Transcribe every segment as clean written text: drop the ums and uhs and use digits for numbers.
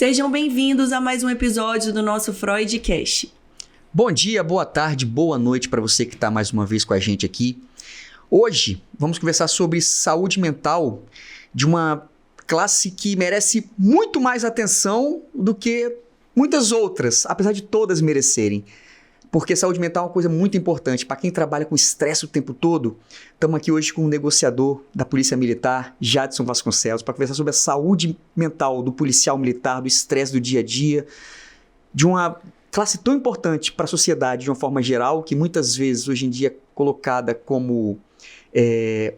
Sejam bem-vindos a mais um episódio do nosso Freudcast. Bom dia, boa tarde, boa noite para você que está mais uma vez com a gente aqui. Hoje vamos conversar sobre saúde mental de uma classe que merece muito mais atenção do que muitas outras, apesar de todas merecerem. Porque saúde mental é uma coisa muito importante. Para quem trabalha com estresse o tempo todo, estamos aqui hoje com um negociador da Polícia Militar, Jadson Vasconcelos, para conversar sobre a saúde mental do policial militar, do estresse do dia a dia, de uma classe tão importante para a sociedade de uma forma geral, que muitas vezes hoje em dia é colocada como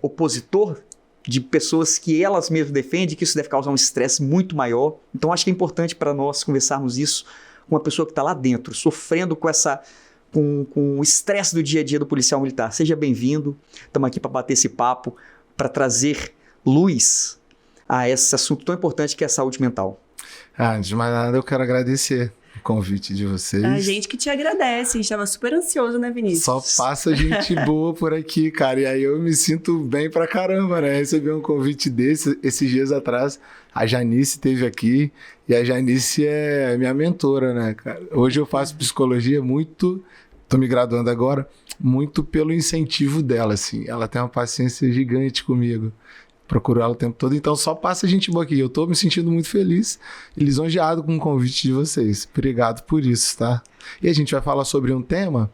opositor de pessoas que elas mesmas defendem, que isso deve causar um estresse muito maior. Então acho que é importante para nós conversarmos isso com uma pessoa que está lá dentro, sofrendo com o estresse do dia a dia do policial militar. Seja bem-vindo, estamos aqui para bater esse papo, para trazer luz a esse assunto tão importante que é a saúde mental. Antes de mais nada, eu quero agradecer o convite de vocês. A gente que te agradece, a gente estava super ansioso, né, Vinícius? Só passa gente boa por aqui, cara, e aí eu me sinto bem pra caramba, né? Recebi um convite desse, esses dias atrás, a Janice esteve aqui, e a Janice é minha mentora, né, cara? Hoje eu faço psicologia tô me graduando agora, muito pelo incentivo dela, assim. Ela tem uma paciência gigante comigo. Procuro ela o tempo todo, então só passa gente boa aqui. Eu tô me sentindo muito feliz e lisonjeado com o convite de vocês. Obrigado por isso, tá? E a gente vai falar sobre um tema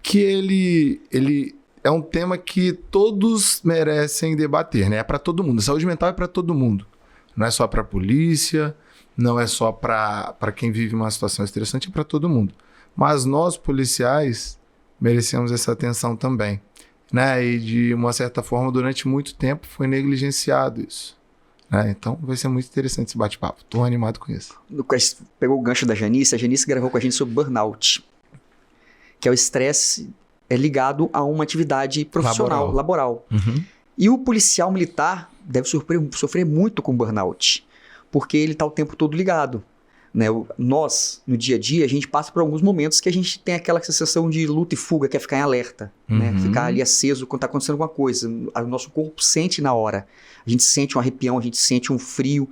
que ele é um tema que todos merecem debater, né? É para todo mundo. A saúde mental é para todo mundo. Não é só para a polícia, não é só para quem vive uma situação estressante, é para todo mundo. Mas nós, policiais, merecemos essa atenção também, né? E de uma certa forma, durante muito tempo, foi negligenciado isso, né? Então, vai ser muito interessante esse bate-papo. Estou animado com isso. Pegou o gancho da Janice. A Janice gravou com a gente sobre burnout, que é o estresse ligado a uma atividade profissional, laboral. Uhum. E o policial militar deve sofrer muito com burnout, porque ele está o tempo todo ligado. Né? Nós, no dia a dia, a gente passa por alguns momentos que a gente tem aquela sensação de luta e fuga, que é ficar em alerta, né? Ficar ali aceso quando está acontecendo alguma coisa. O nosso corpo sente na hora. A gente sente um arrepião, a gente sente um frio.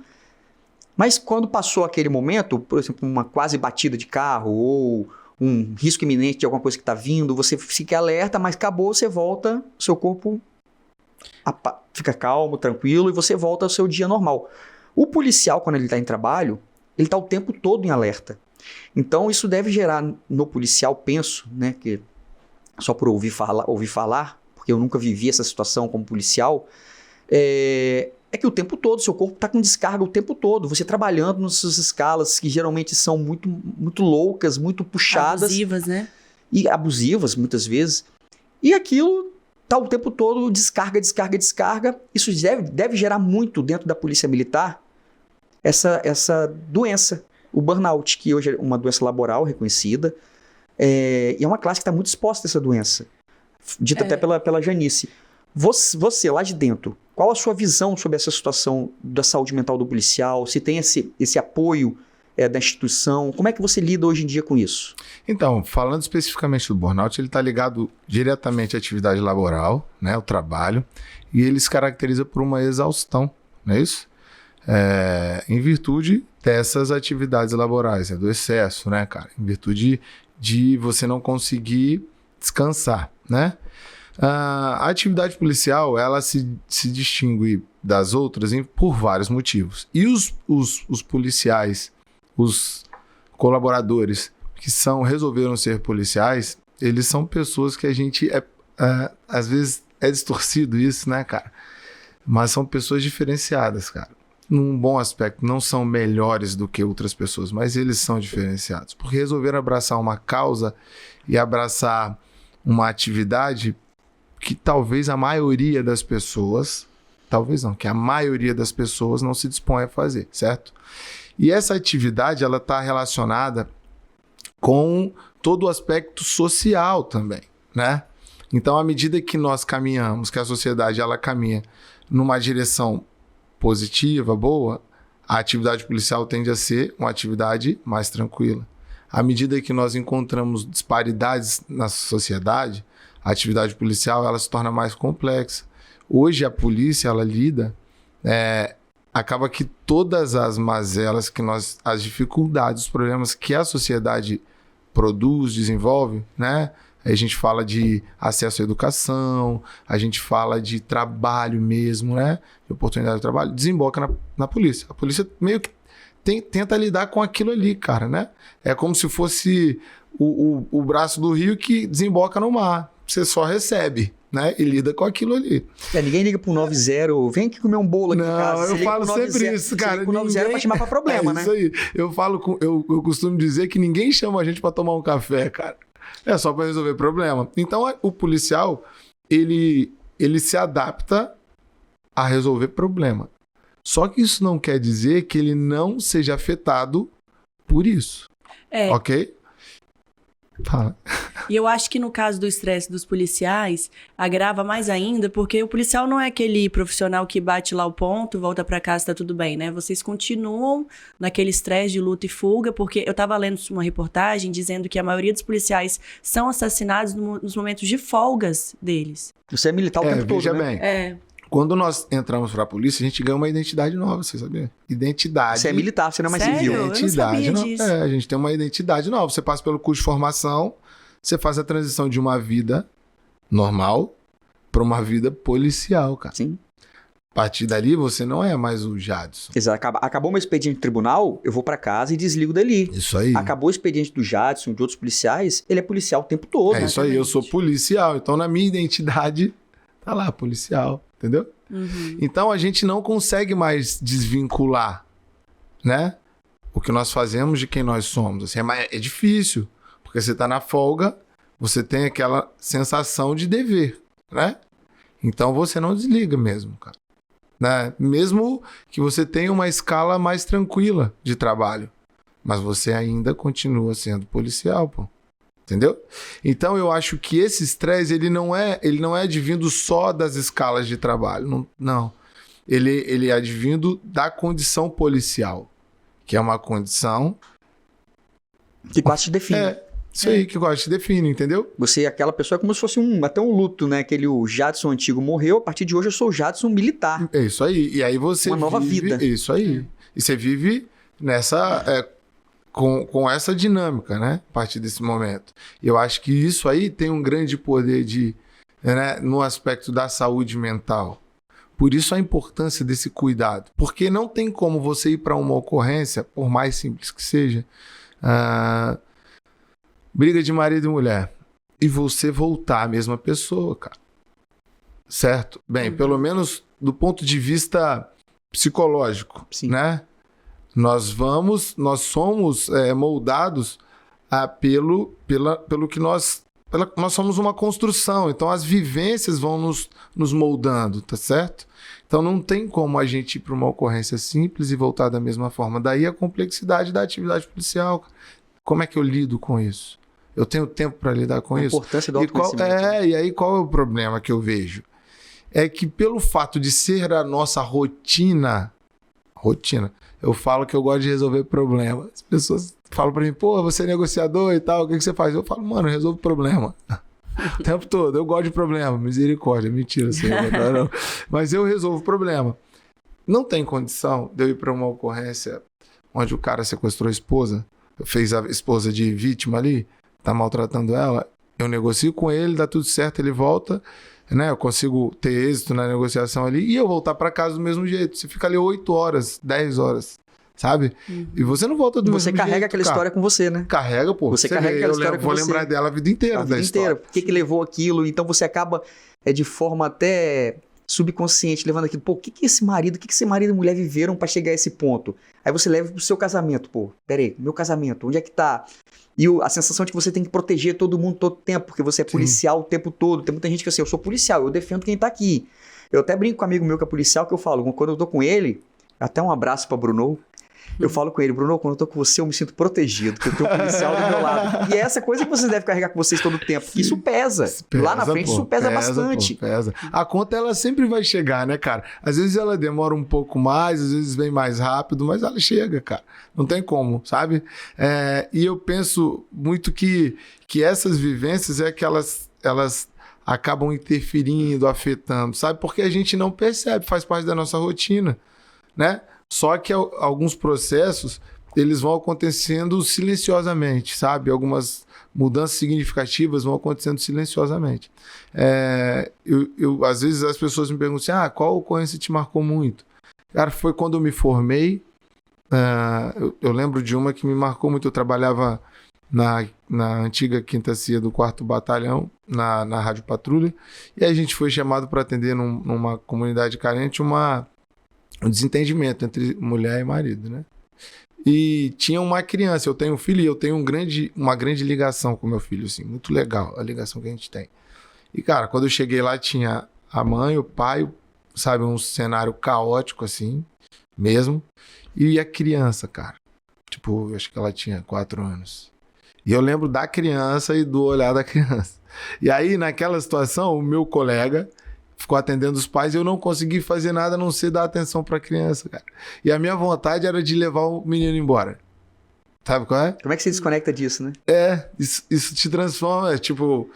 Mas quando passou aquele momento, por exemplo, uma quase batida de carro ou um risco iminente de alguma coisa que está vindo, você fica alerta, mas acabou, você volta, seu corpo fica calmo, tranquilo e você volta ao seu dia normal. O policial, quando ele está em trabalho, ele está o tempo todo em alerta. Então, isso deve gerar no policial, penso, né, que só por ouvir falar, porque eu nunca vivi essa situação como policial, é que o tempo todo, seu corpo está com descarga o tempo todo. Você trabalhando nas suas escalas, que geralmente são muito, muito loucas, muito puxadas. Abusivas, né? E abusivas, muitas vezes. E aquilo está o tempo todo, descarga. Isso deve gerar muito dentro da polícia militar, essa doença, o burnout, que hoje é uma doença laboral reconhecida, e é uma classe que está muito exposta a essa doença, dita até pela Janice. Você, lá de dentro, qual a sua visão sobre essa situação da saúde mental do policial? Se tem esse apoio da instituição, como é que você lida hoje em dia com isso? Então, falando especificamente do burnout, ele está ligado diretamente à atividade laboral, né, ao trabalho, e ele se caracteriza por uma exaustão, não é isso? Em virtude dessas atividades laborais, do excesso, né, cara? Em virtude de você não conseguir descansar, né? A atividade policial, ela se distingue das outras por vários motivos. E os policiais, os colaboradores que resolveram ser policiais, eles são pessoas que a gente, às vezes, é distorcido isso, né, cara? Mas são pessoas diferenciadas, cara. Num bom aspecto, não são melhores do que outras pessoas, mas eles são diferenciados, porque resolveram abraçar uma causa e abraçar uma atividade que talvez a maioria das pessoas, que a maioria das pessoas não se dispõe a fazer, certo? E essa atividade, ela está relacionada com todo o aspecto social também, né? Então, à medida que nós caminhamos, que a sociedade ela caminha numa direção positiva, boa, a atividade policial tende a ser uma atividade mais tranquila. À medida que nós encontramos disparidades na sociedade, a atividade policial ela se torna mais complexa. Hoje a polícia ela lida acaba que todas as mazelas que as dificuldades, os problemas que a sociedade produz, desenvolve, né? Aí a gente fala de acesso à educação, a gente fala de trabalho mesmo, né? De oportunidade de trabalho, desemboca na polícia. A polícia meio que tenta lidar com aquilo ali, cara, né? É como se fosse o braço do rio que desemboca no mar. Você só recebe, né? E lida com aquilo ali. Ninguém liga pro 90, vem aqui comer um bolo aqui em casa. Não, eu falo sempre isso, cara. Pro 90 pra chamar pra problema, né? Isso aí. Eu costumo dizer que ninguém chama a gente pra tomar um café, cara. É só pra resolver problema. Então, o policial, ele se adapta a resolver problema. Só que isso não quer dizer que ele não seja afetado por isso. Ok? Fala. E eu acho que no caso do estresse dos policiais, agrava mais ainda, porque o policial não é aquele profissional que bate lá o ponto, volta pra casa, tá tudo bem, né? Vocês continuam naquele estresse de luta e fuga, porque eu tava lendo uma reportagem dizendo que a maioria dos policiais são assassinados nos momentos de folgas deles. Você é militar o tempo todo, veja né? bem. Quando nós entramos pra polícia, a gente ganha uma identidade nova, você sabia? Identidade. Você é militar, você não é mais Sério? civil. Eu não sabia disso. A gente tem uma identidade nova. Você passa pelo curso de formação, você faz a transição de uma vida normal para uma vida policial, cara. Sim. A partir dali, você não é mais o Jadson. Exato. Acabou meu expediente no tribunal, eu vou pra casa e desligo dali. Isso aí. Acabou o expediente do Jadson, de outros policiais, ele é policial o tempo todo. É isso aí, eu sou policial. Então, na minha identidade, tá lá, policial. Entendeu? Uhum. Então, a gente não consegue mais desvincular, né? O que nós fazemos de quem nós somos. Assim, é difícil, porque você tá na folga, você tem aquela sensação de dever, né? Então, você não desliga mesmo, cara. Né? Mesmo que você tenha uma escala mais tranquila de trabalho, mas você ainda continua sendo policial, pô. Entendeu? Então eu acho que esse estresse ele não é advindo só das escalas de trabalho, não. Ele é advindo da condição policial, que é uma condição que quase te define. Isso aí que quase te define, entendeu? Você é aquela pessoa como se fosse até um luto, né? O Jadson antigo morreu, a partir de hoje eu sou o Jadson militar. É isso aí. E aí você uma nova vida. Isso aí. E você vive nessa com essa dinâmica, né? A partir desse momento. Eu acho que isso aí tem um grande poder né, no aspecto da saúde mental. Por isso a importância desse cuidado. Porque não tem como você ir para uma ocorrência, por mais simples que seja, briga de marido e mulher, e você voltar a mesma pessoa, cara. Certo? Bem, pelo menos do ponto de vista psicológico, sim, né? Nós somos moldados pelo que nós somos uma construção, então as vivências vão nos moldando, tá certo? Então não tem como a gente ir para uma ocorrência simples e voltar da mesma forma. Daí a complexidade da atividade policial. Como é que eu lido com isso? Eu tenho tempo para lidar com isso? A importância do autoconhecimento. E aí qual é o problema que eu vejo? É que pelo fato de ser a nossa rotina, eu falo que eu gosto de resolver problemas. As pessoas falam pra mim, pô, você é negociador e tal, o que você faz? Eu falo, mano, eu resolvo problema. O tempo todo, eu gosto de problema. Misericórdia, mentira, assim, não. Mas eu resolvo problema. Não tem condição de eu ir pra uma ocorrência onde o cara sequestrou a esposa, fez a esposa de vítima ali, tá maltratando ela, eu negocio com ele, dá tudo certo, ele volta, né? Eu consigo ter êxito na negociação ali e eu voltar pra casa do mesmo jeito. Você fica ali 8 horas, 10 horas, sabe? E você não volta do mesmo jeito. Você carrega aquela história com você, né? Carrega, pô. Você carrega aquela história com você. Eu vou lembrar dela a vida inteira. A vida inteira. Por que levou aquilo? Então você acaba de forma até subconsciente levando aquilo. Pô, o que esse marido e mulher viveram pra chegar a esse ponto? Aí você leva pro seu casamento. Pô, peraí, meu casamento, onde é que tá? E a sensação de que você tem que proteger todo mundo todo tempo, porque você é policial o tempo todo. Tem muita gente que assim, eu sou policial, eu defendo quem tá aqui. Eu até brinco com um amigo meu que é policial, que eu falo, quando eu tô com ele, até um abraço pra Bruno, eu falo com ele, Bruno, quando eu tô com você, eu me sinto protegido, porque eu tenho um policial do meu lado. E é essa coisa que vocês devem carregar com vocês todo o tempo, porque isso pesa. Lá na frente, isso pesa bastante. Pesa. A conta, ela sempre vai chegar, né, cara? Às vezes ela demora um pouco mais, às vezes vem mais rápido, mas ela chega, cara. Não tem como, sabe? E eu penso muito que essas vivências é que elas acabam interferindo, afetando, sabe? Porque a gente não percebe, faz parte da nossa rotina. né? Só que alguns processos, eles vão acontecendo silenciosamente, sabe? Algumas mudanças significativas vão acontecendo silenciosamente. Às vezes as pessoas me perguntam assim, qual ocorrência te marcou muito? Cara, foi quando eu me formei. Eu lembro de uma que me marcou muito. Eu trabalhava na antiga Quinta CIA do 4º Batalhão, na Rádio Patrulha, e aí a gente foi chamado para atender numa comunidade carente um desentendimento entre mulher e marido, né? E tinha uma criança, eu tenho um filho e eu tenho uma grande ligação com meu filho, assim, muito legal a ligação que a gente tem. E, cara, quando eu cheguei lá, tinha a mãe, o pai, sabe, um cenário caótico, assim, mesmo, e a criança, cara. Tipo, eu acho que ela tinha 4 anos. E eu lembro da criança e do olhar da criança. E aí, naquela situação, o meu colega ficou atendendo os pais e eu não consegui fazer nada a não ser dar atenção pra criança, cara. E a minha vontade era de levar o menino embora. Sabe qual é? Como é que você desconecta disso, né? Isso te transforma, tipo,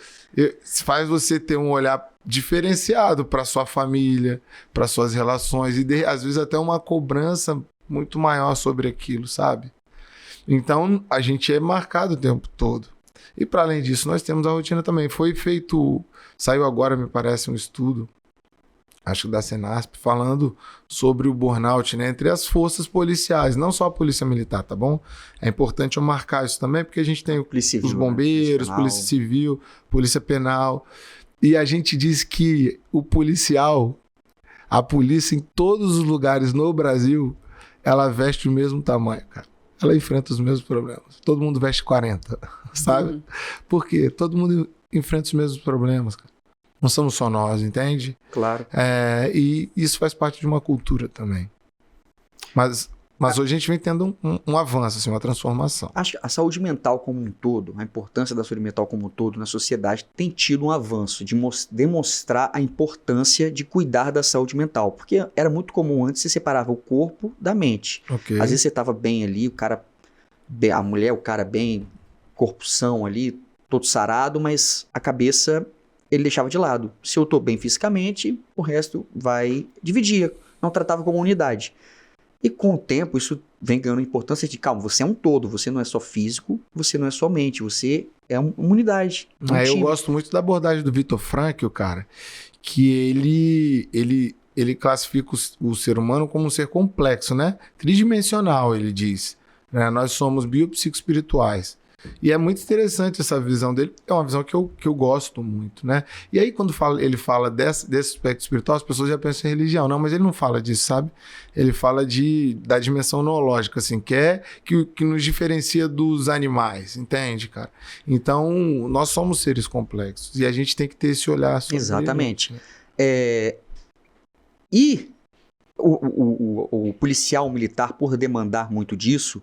faz você ter um olhar diferenciado pra sua família, pra suas relações e às vezes até uma cobrança muito maior sobre aquilo, sabe? Então, a gente é marcado o tempo todo. E para além disso, nós temos a rotina também. Saiu agora, me parece, um estudo, acho que da Senasp, falando sobre o burnout, né, entre as forças policiais, não só a polícia militar, tá bom? É importante eu marcar isso também, porque a gente tem os bombeiros, polícia civil, polícia penal, e a gente diz que a polícia em todos os lugares no Brasil, ela veste o mesmo tamanho, cara. Ela enfrenta os mesmos problemas. Todo mundo veste 40, sabe? Por quê? Todo mundo enfrenta os mesmos problemas, cara. Não somos só nós, entende? Claro. E isso faz parte de uma cultura também. Mas hoje a gente vem tendo um avanço, assim, uma transformação. Acho que a saúde mental como um todo, a importância da saúde mental como um todo na sociedade tem tido um avanço de demonstrar a importância de cuidar da saúde mental. Porque era muito comum antes, você separava o corpo da mente. Okay. Às vezes você estava bem ali, a mulher, o cara bem, corpo são ali, todo sarado, mas a cabeça ele deixava de lado. Se eu estou bem fisicamente, o resto vai dividir. Não tratava como unidade. E com o tempo, isso vem ganhando importância de, calma, você é um todo, você não é só físico, você não é só mente, você é uma unidade. Eu gosto muito da abordagem do Viktor Frankl, cara, que ele classifica o ser humano como um ser complexo, né? Tridimensional, ele diz. Né? Nós somos biopsicoespirituais. E é muito interessante essa visão dele, é uma visão que eu gosto muito, né? E aí quando ele fala desse aspecto espiritual, as pessoas já pensam em religião, não, mas ele não fala disso, sabe? Ele fala da dimensão noológica, assim, que nos diferencia dos animais, entende, cara? Então, nós somos seres complexos e a gente tem que ter esse olhar sobre Exatamente. Ele. E o policial militar, por demandar muito disso,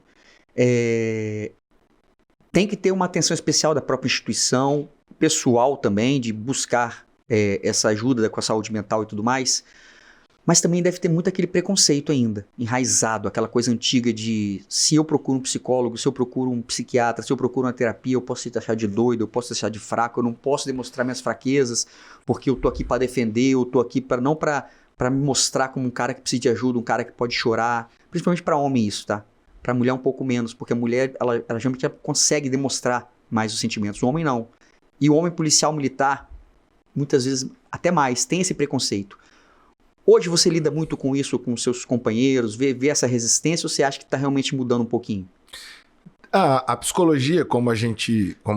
tem que ter uma atenção especial da própria instituição, pessoal também, de buscar essa ajuda com a saúde mental e tudo mais. Mas também deve ter muito aquele preconceito ainda, enraizado, aquela coisa antiga de se eu procuro um psicólogo, se eu procuro um psiquiatra, se eu procuro uma terapia, eu posso te achar de doido, eu posso te achar de fraco, eu não posso demonstrar minhas fraquezas, porque eu tô aqui para defender, eu tô aqui não para me mostrar como um cara que precisa de ajuda, um cara que pode chorar. Principalmente para homem isso, tá? Para mulher um pouco menos, porque a mulher, ela geralmente consegue demonstrar mais os sentimentos, o homem não. E o homem policial militar, muitas vezes, até mais, tem esse preconceito. Hoje você lida muito com isso, com seus companheiros, vê essa resistência, ou você acha que está realmente mudando um pouquinho? A psicologia, como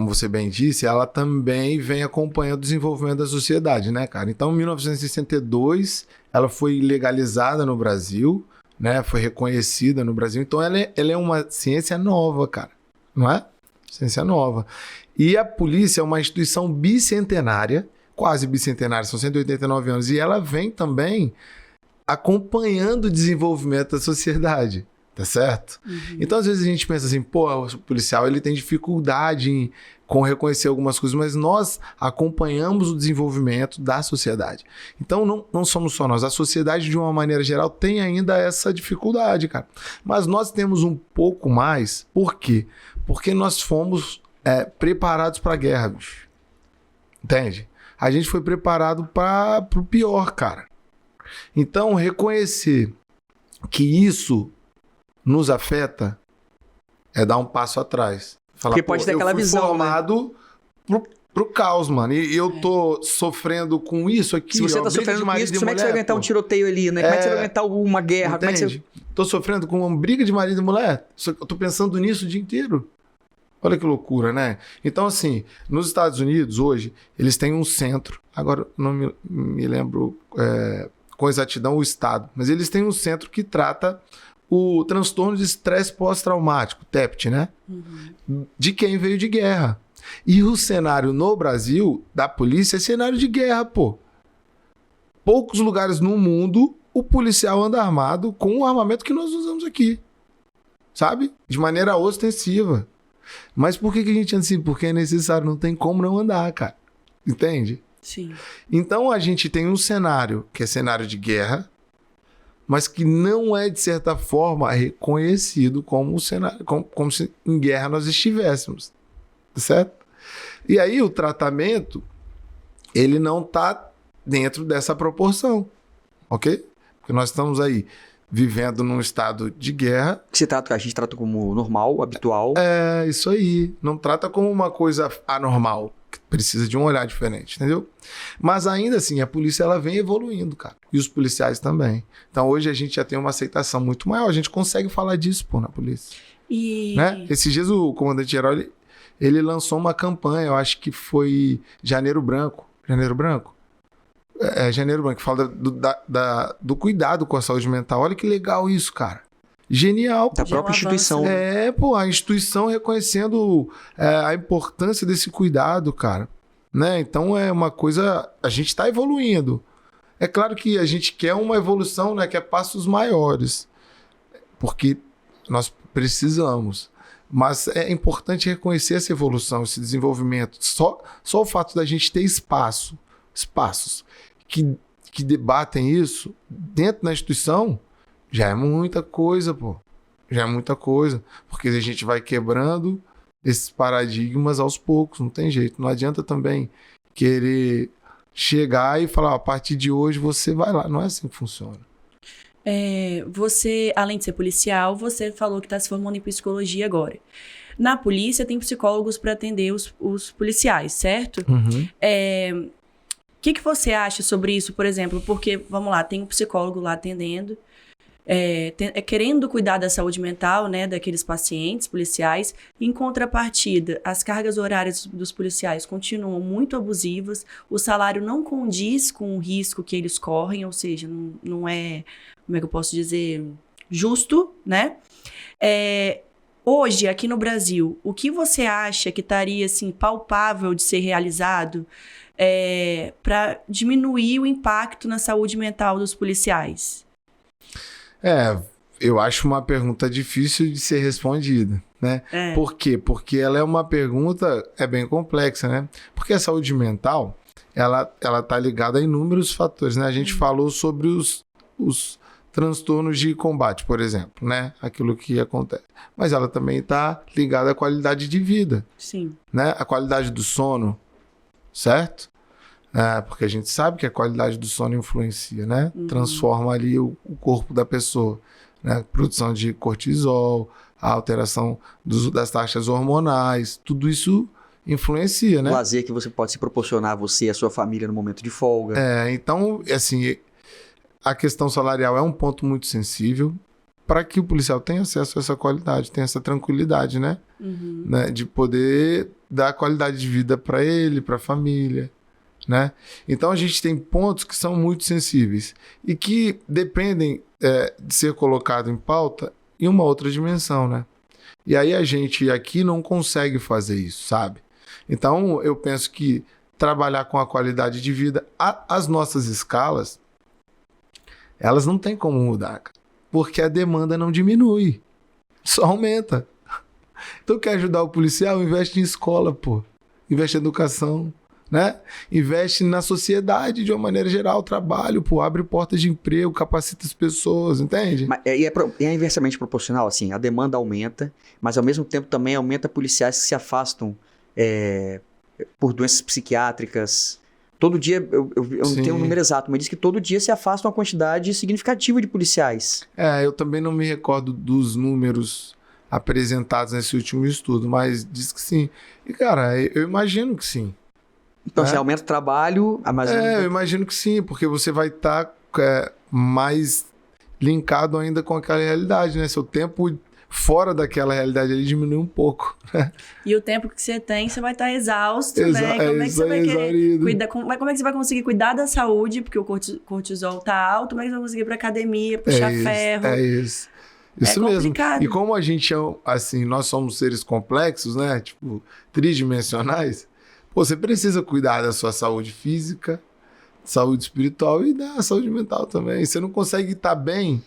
você bem disse, ela também vem acompanhando o desenvolvimento da sociedade, né, cara? Então, em 1962, ela foi legalizada no Brasil, né? Foi reconhecida no Brasil. Então, ela é uma ciência nova, cara. Não é? Ciência nova. E a polícia é uma instituição bicentenária, quase bicentenária, são 189 anos. E ela vem também acompanhando o desenvolvimento da sociedade. Tá certo? Uhum. Então, às vezes a gente pensa assim, o policial ele tem dificuldade com reconhecer algumas coisas, mas nós acompanhamos o desenvolvimento da sociedade. Então, não somos só nós. A sociedade, de uma maneira geral, tem ainda essa dificuldade, cara. Mas nós temos um pouco mais. Por quê? Porque nós fomos preparados para a guerra, bicho. Entende? A gente foi preparado para o pior, cara. Então, reconhecer que isso nos afeta é dar um passo atrás. Falar, Porque pode ter aquela visão, formado pro caos, mano. E eu tô sofrendo com isso aqui. Se você ó, tá briga de sofrendo com marido isso, e como é que você vai mulher, aguentar pô? um tiroteio ali, né? Como é que você vai aguentar uma guerra? Como é que você... Entende? Tô sofrendo com uma briga de marido e mulher. Eu tô pensando nisso o dia inteiro. Olha que loucura, né? Então, assim, nos Estados Unidos, hoje, eles têm um centro. Agora, não me lembro com exatidão o estado. Mas eles têm um centro que trata o transtorno de estresse pós-traumático, TEPT, né? De quem veio de guerra. E o cenário no Brasil, da polícia, é cenário de guerra, pô. Poucos lugares no mundo, o policial anda armado com o armamento que nós usamos aqui. Sabe? De maneira ostensiva. Mas por que a gente anda assim? Porque é necessário, não tem como não andar, cara. Entende? Sim. Então a gente tem um cenário que é cenário de guerra, mas que não é, de certa forma, reconhecido como um cenário, como se em guerra nós estivéssemos. Certo? E aí o tratamento, ele não está dentro dessa proporção. Ok? Porque nós estamos aí vivendo num estado de guerra. A gente trata como normal, habitual. É, isso aí. Não trata como uma coisa anormal, que precisa de um olhar diferente, entendeu? Mas ainda assim, a polícia ela vem evoluindo, cara. E os policiais também. Então hoje a gente já tem uma aceitação muito maior. A gente consegue falar disso, pô, na polícia. Né? Esses dias o comandante-geral, ele lançou uma campanha, eu acho que foi Janeiro Branco. Janeiro Branco? Janeiro Branco, que fala do cuidado com a saúde mental. Olha que legal isso, cara. Genial. Da própria instituição. Pô, a instituição reconhecendo a importância desse cuidado, cara. Né? Então é uma coisa... A gente está evoluindo. É claro que a gente quer uma evolução, né, que é passos maiores. Porque nós precisamos. Mas é importante reconhecer essa evolução, esse desenvolvimento. Só o fato da gente ter espaços que debatem isso dentro da instituição, já é muita coisa, pô. Já é muita coisa. Porque a gente vai quebrando esses paradigmas aos poucos, não tem jeito. Não adianta também querer chegar e falar, a partir de hoje você vai lá. Não é assim que funciona. Você, além de ser policial, você falou que está se formando em psicologia agora. Na polícia tem psicólogos para atender os policiais, certo? Uhum. O que você acha sobre isso, por exemplo? Porque, vamos lá, tem um psicólogo lá atendendo, querendo cuidar da saúde mental, né, daqueles pacientes policiais. Em contrapartida, as cargas horárias dos policiais continuam muito abusivas, o salário não condiz com o risco que eles correm, ou seja, não é, como é que eu posso dizer, justo, né? Hoje, aqui no Brasil, o que você acha que estaria, assim, palpável de ser realizado para diminuir o impacto na saúde mental dos policiais? Eu acho uma pergunta difícil de ser respondida, né? Por quê? Porque ela é uma pergunta bem complexa, né? Porque a saúde mental, ela tá ligada a inúmeros fatores, né? A gente falou sobre os transtornos de combate, por exemplo, né? Aquilo que acontece. Mas ela também está ligada à qualidade de vida. Sim. Né? A qualidade do sono, certo? Porque a gente sabe que a qualidade do sono influencia, né? Transforma ali o corpo da pessoa, né? Produção de cortisol, a alteração das taxas hormonais, tudo isso influencia, né? O lazer que você pode se proporcionar a você e a sua família no momento de folga. Então, assim, a questão salarial é um ponto muito sensível para que o policial tenha acesso a essa qualidade, tenha essa tranquilidade, né? Né? De poder dar qualidade de vida para ele, para a família. Né? Então a gente tem pontos que são muito sensíveis e que dependem de ser colocado em pauta em uma outra dimensão, né? E aí a gente aqui não consegue fazer isso, sabe? Então eu penso que trabalhar com a qualidade de vida, as nossas escalas, elas não tem como mudar, cara, porque a demanda não diminui, só aumenta. Então quer ajudar o policial? Investe em escola, pô. Investe em educação. Né? Investe na sociedade de uma maneira geral, trabalho, pô, abre portas de emprego, capacita as pessoas, entende? Mas é inversamente proporcional, assim, a demanda aumenta, mas ao mesmo tempo também aumenta policiais que se afastam por doenças psiquiátricas, Todo dia, eu não Sim. tenho o número exato, mas diz que todo dia se afasta uma quantidade significativa de policiais. Eu também não me recordo dos números apresentados nesse último estudo, mas diz que sim. E, cara, eu imagino que sim. Então, você aumenta o trabalho, mas... Eu imagino que sim, porque você vai estar mais linkado ainda com aquela realidade, né? Seu tempo fora daquela realidade ali diminui um pouco. E o tempo que você tem, você vai estar exausto, né? Como é que você vai querer cuidar? Como é que você vai conseguir cuidar da saúde? Porque o cortisol tá alto, como é que você vai conseguir ir pra academia, puxar ferro? É isso. Isso mesmo. Complicado. E como a gente é, assim, nós somos seres complexos, né? Tipo, tridimensionais, você precisa cuidar da sua saúde física, saúde espiritual e da saúde mental também. Você não consegue estar bem.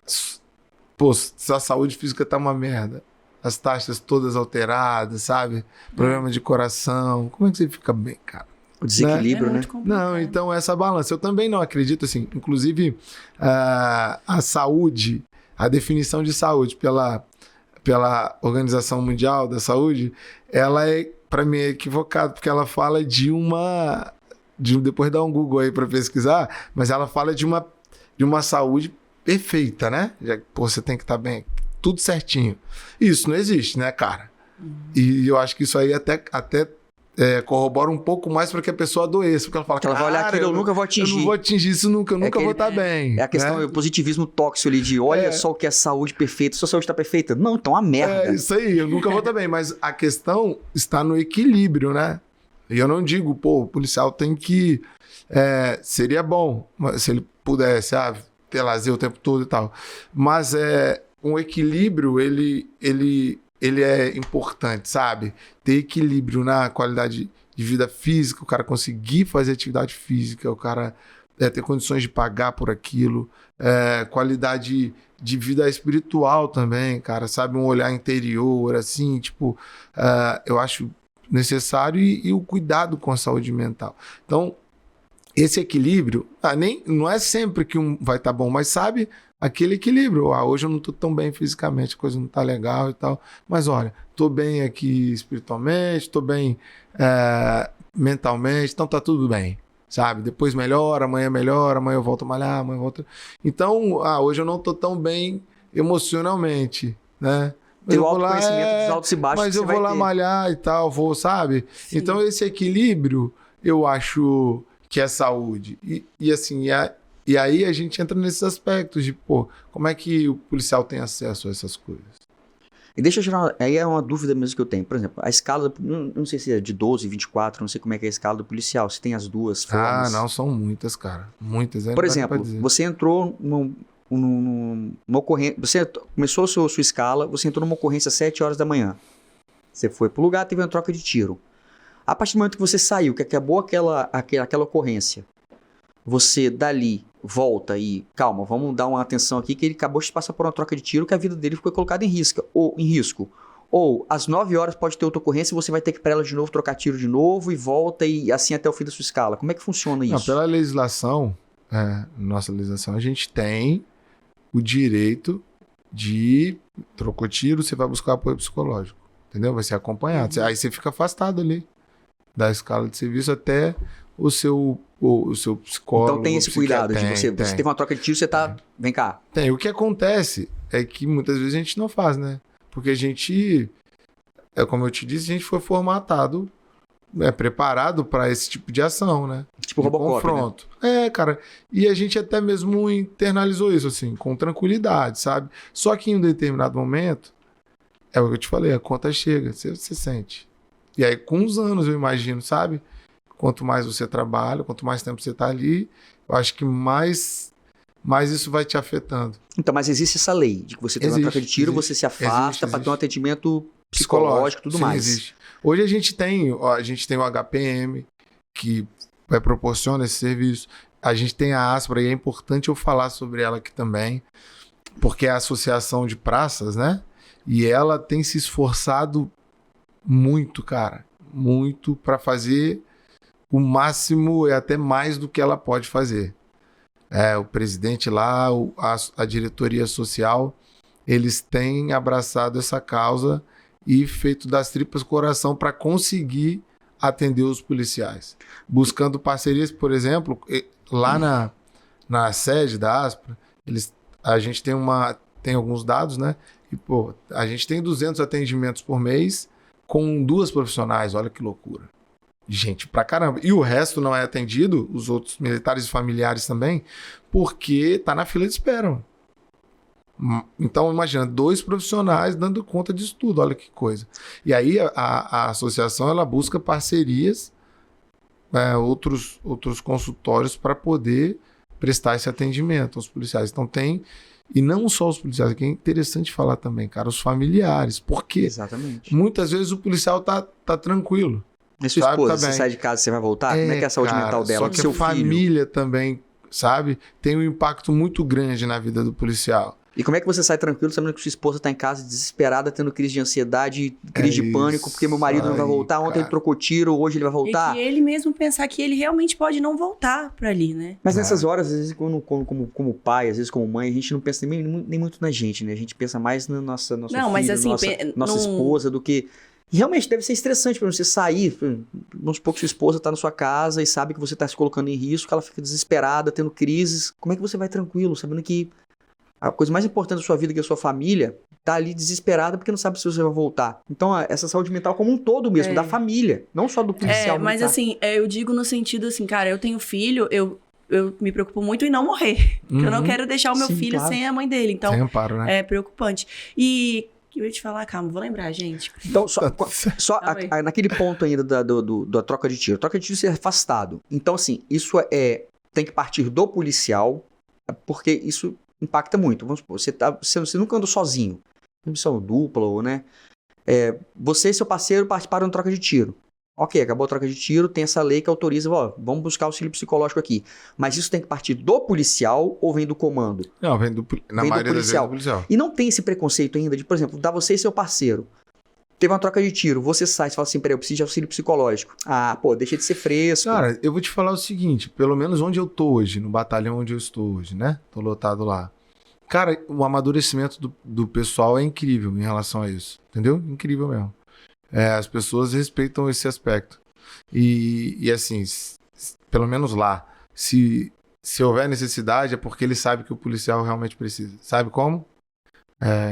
Se a saúde física tá uma merda, as taxas todas alteradas, sabe? Problema de coração. Como é que você fica bem, cara? O desequilíbrio, né? Não, então essa balança. Eu também não acredito assim. Inclusive, a saúde, a definição de saúde pela Organização Mundial da Saúde, ela é, para mim, equivocada, porque ela fala depois dá um Google aí para pesquisar, mas ela fala de uma saúde perfeita, né? Já que você tem que estar bem, tudo certinho. Isso não existe, né, cara? E eu acho que isso aí até corrobora um pouco mais para que a pessoa adoeça, porque ela fala, ela vai olhar aquilo, eu nunca vou atingir. Eu não vou atingir isso nunca, eu nunca vou estar bem. É a questão, né? O positivismo tóxico ali de olha só o que é saúde perfeita, sua saúde está perfeita. Não, então é uma merda. É isso aí, eu nunca vou estar bem, mas a questão está no equilíbrio, né? E eu não digo, o policial tem que... seria bom se ele pudesse ter lazer o tempo todo e tal. Mas um equilíbrio, ele é importante, sabe? Ter equilíbrio na qualidade de vida física, o cara conseguir fazer atividade física, o cara ter condições de pagar por aquilo, qualidade de vida espiritual também, cara, sabe? Um olhar interior, assim, tipo, eu acho necessário e o cuidado com a saúde mental. Então, esse equilíbrio, não é sempre que um vai estar bom, mas sabe, aquele equilíbrio. Hoje eu não estou tão bem fisicamente, a coisa não está legal e tal, mas olha, estou bem aqui espiritualmente, estou bem mentalmente, então tá tudo bem, sabe? Depois melhora, amanhã eu volto a malhar, amanhã eu volto... Então, hoje eu não estou tão bem emocionalmente, né? Tem o autoconhecimento dos altos e baixos. Mas eu vou lá malhar e tal, sabe? Sim. Então esse equilíbrio, eu acho que é saúde. E assim, e aí a gente entra nesses aspectos de, como é que o policial tem acesso a essas coisas? E deixa eu tirar, aí é uma dúvida mesmo que eu tenho. Por exemplo, a escala, não sei se é de 12, 24, não sei como é que é a escala do policial, se tem as duas formas. Não, são muitas, cara. Muitas. Por exemplo, você entrou numa ocorrência, você começou a sua escala, você entrou numa ocorrência às 7 horas da manhã. Você foi pro lugar, teve uma troca de tiro. A partir do momento que você saiu, que acabou aquela ocorrência, você dali volta e, calma, vamos dar uma atenção aqui que ele acabou de passar por uma troca de tiro que a vida dele foi colocada em risco. Ou às 9 horas pode ter outra ocorrência e você vai ter que ir para ela de novo, trocar tiro de novo e volta e assim até o fim da sua escala. Como é que funciona isso? Não, pela legislação, nossa legislação, a gente tem o direito de trocou tiro, você vai buscar apoio psicológico, entendeu? Vai ser acompanhado. Aí você fica afastado ali da escala de serviço até o seu psicólogo. Então tem esse cuidado de você teve uma troca de tiro, você tá... Vem cá. Tem. O que acontece é que muitas vezes a gente não faz, né? Porque a gente, como eu te disse, a gente foi formatado, preparado para esse tipo de ação, né? Tipo Robocop, confronto. Né? Cara. E a gente até mesmo internalizou isso, assim, com tranquilidade, sabe? Só que em um determinado momento, é o que eu te falei, a conta chega, você sente. E aí, com os anos, eu imagino, sabe? Quanto mais você trabalha, quanto mais tempo você está ali, eu acho que mais isso vai te afetando. Então, mas existe essa lei de que você tem uma troca de tiro, você se afasta para ter um atendimento psicológico e tudo mais. Existe. Hoje a gente tem o HPM, que proporciona esse serviço. A gente tem a Aspra, e é importante eu falar sobre ela aqui também, porque é a Associação de Praças, né? E ela tem se esforçado muito, cara, muito para fazer o máximo e até mais do que ela pode fazer. O presidente lá, a diretoria social, eles têm abraçado essa causa e feito das tripas coração para conseguir atender os policiais. Buscando parcerias, por exemplo, lá na sede da Aspra, a gente tem alguns dados, né? E, pô, a gente tem 200 atendimentos por mês com 2 profissionais, olha que loucura. Gente pra caramba. E o resto não é atendido, os outros militares e familiares também, porque tá na fila de espera. Mano. Então, imagina, 2 profissionais dando conta disso tudo, olha que coisa. E aí a associação, ela busca parcerias, outros consultórios para poder prestar esse atendimento aos policiais. Então e não só os policiais, aqui é interessante falar também, cara, os familiares. Por quê? Exatamente. Muitas vezes o policial tá tranquilo. E sua esposa, tá você sai de casa, você vai voltar? Como é que é a saúde mental dela? Só que a família também, sabe, tem um impacto muito grande na vida do policial. E como é que você sai tranquilo sabendo que sua esposa tá em casa desesperada, tendo crise de ansiedade, crise de pânico, porque meu marido não vai voltar, ontem ele trocou tiro, hoje ele vai voltar? E que ele mesmo pensar que ele realmente pode não voltar pra ali, né? Mas nessas horas, às vezes, como pai, às vezes como mãe, a gente não pensa nem muito na gente, né? A gente pensa mais na nossa não, filha, mas assim, nossa esposa, do que... E realmente deve ser estressante pra você sair, vamos supor que sua esposa tá na sua casa e sabe que você tá se colocando em risco, ela fica desesperada, tendo crises. Como é que você vai tranquilo, sabendo que a coisa mais importante da sua vida, que é a sua família, tá ali desesperada porque não sabe se você vai voltar. Então, essa saúde mental como um todo mesmo, da família, não só do policial mas militar. assim, eu digo no sentido assim, cara, eu tenho filho, eu me preocupo muito em não morrer. Porque eu não quero deixar o meu filho sem a mãe dele. Então, sem amparo, né? É preocupante. E eu ia te falar, calma, vou lembrar, gente. Então, só naquele ponto ainda da troca de tiro. Troca de tiro ser afastado. Então, assim, isso tem que partir do policial, porque isso impacta muito. Vamos supor, você nunca andou sozinho. Missão dupla, ou, né? Você e seu parceiro participaram de troca de tiro. Ok, acabou a troca de tiro, tem essa lei que autoriza, vamos buscar auxílio psicológico aqui. Mas isso tem que partir do policial ou vem do comando? Não, vem na maioria das vezes do policial. E não tem esse preconceito ainda de, por exemplo, dá você e seu parceiro. Teve uma troca de tiro, você sai e fala assim, peraí, eu preciso de auxílio psicológico. Ah, pô, deixa de ser fresco. Cara, eu vou te falar o seguinte, pelo menos onde eu tô hoje, no batalhão onde eu estou hoje, né? Tô lotado lá. Cara, o amadurecimento do pessoal é incrível em relação a isso, entendeu? Incrível mesmo. As pessoas respeitam esse aspecto. E assim, pelo menos lá, se houver necessidade é porque ele sabe que o policial realmente precisa. Sabe como?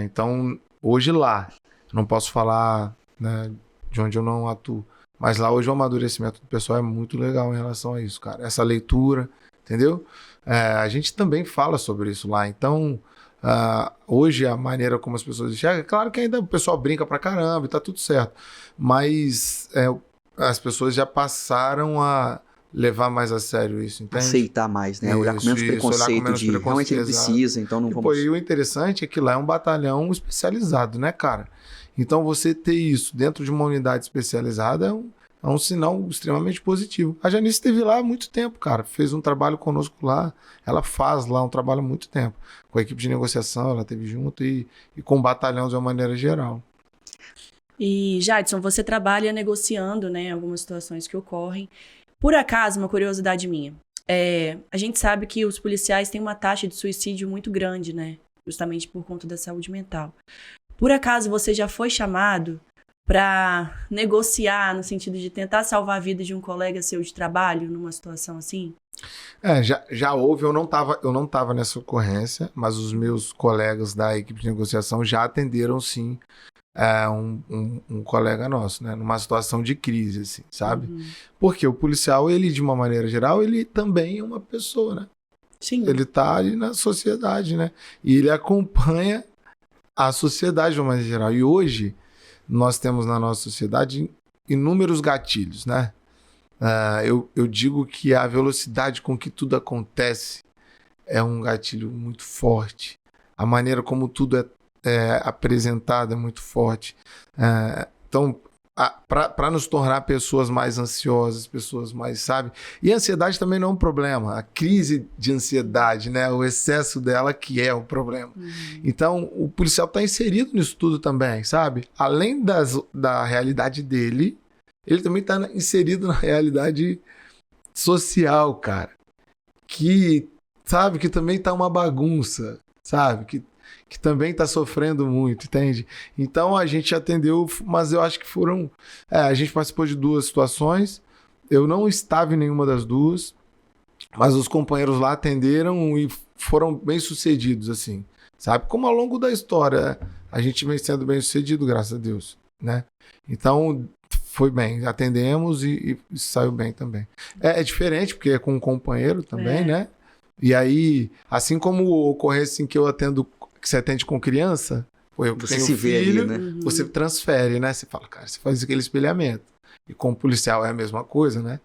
Então, hoje lá, não posso falar, né, de onde eu não atuo, mas lá hoje o amadurecimento do pessoal é muito legal em relação a isso, cara. Essa leitura, entendeu? A gente também fala sobre isso lá. Então, hoje a maneira como as pessoas enxergam, é claro que ainda o pessoal brinca pra caramba e tá tudo certo, mas as pessoas já passaram a levar mais a sério isso, entende? Aceitar mais, né? Olhar com menos preconceito realmente ele precisa, então não vamos... E o interessante é que lá é um batalhão especializado, né, cara? Então você ter isso dentro de uma unidade especializada é um sinal extremamente positivo. A Janice esteve lá há muito tempo, cara. Fez um trabalho conosco lá. Ela faz lá um trabalho há muito tempo. Com a equipe de negociação, ela esteve junto e com o batalhão de uma maneira geral. E, Jadson, você trabalha negociando, né, algumas situações que ocorrem. Por acaso, uma curiosidade minha. A gente sabe que os policiais têm uma taxa de suicídio muito grande, né? Justamente por conta da saúde mental. Por acaso, você já foi chamado para negociar no sentido de tentar salvar a vida de um colega seu de trabalho numa situação assim? Já houve, eu não tava nessa ocorrência, mas os meus colegas da equipe de negociação já atenderam sim um colega nosso, né, numa situação de crise, assim, sabe? Porque o policial, ele de uma maneira geral, ele também é uma pessoa, né? Sim. Ele tá ali na sociedade, né? E ele acompanha a sociedade de uma maneira geral. E hoje nós temos na nossa sociedade inúmeros gatilhos, né? Eu digo que a velocidade com que tudo acontece é um gatilho muito forte. A maneira como tudo é apresentado é muito forte. Então, para nos tornar pessoas mais ansiosas, pessoas mais, sabe? E a ansiedade também não é um problema. A crise de ansiedade, né? O excesso dela que é o problema. Então, o policial está inserido nisso tudo também, sabe? Além da realidade dele, ele também está inserido na realidade social, cara. Que, sabe? Que também tá uma bagunça, sabe? Que que também está sofrendo muito, entende? Então a gente atendeu, mas eu acho que foram... a gente participou de 2 situações, eu não estava em nenhuma das 2, mas os companheiros lá atenderam e foram bem-sucedidos, assim, sabe? Como ao longo da história, a gente vem sendo bem-sucedido, graças a Deus, né? Então, foi bem, atendemos e saiu bem também. É diferente, porque é com um companheiro também, né? E aí, assim como ocorrência em que eu atendo, que você atende com criança, eu Você tenho se vê filho, ali, né? você transfere, né? Você fala, cara, você faz aquele espelhamento. E com o policial é a mesma coisa, né?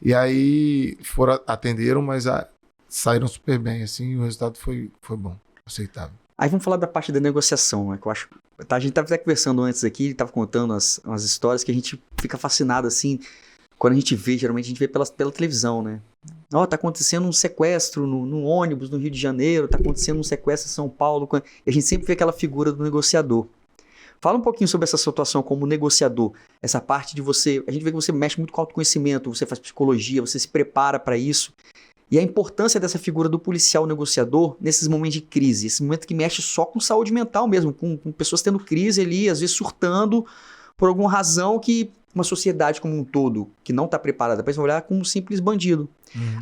E aí atenderam, mas saíram super bem, assim, e o resultado foi bom, aceitável. Aí vamos falar da parte da negociação, né? Que eu acho. A gente estava até conversando antes aqui, ele estava contando umas histórias que a gente fica fascinado, assim, quando a gente vê, geralmente a gente vê pela televisão, né? Tá acontecendo um sequestro no ônibus no Rio de Janeiro, tá acontecendo um sequestro em São Paulo, e a gente sempre vê aquela figura do negociador. Fala um pouquinho sobre essa situação como negociador, essa parte de você, a gente vê que você mexe muito com autoconhecimento, você faz psicologia, você se prepara para isso, e a importância dessa figura do policial negociador nesses momentos de crise, esse momento que mexe só com saúde mental mesmo, com pessoas tendo crise ali, às vezes surtando por alguma razão que uma sociedade como um todo, que não está preparada para isso, vai olhar como um simples bandido.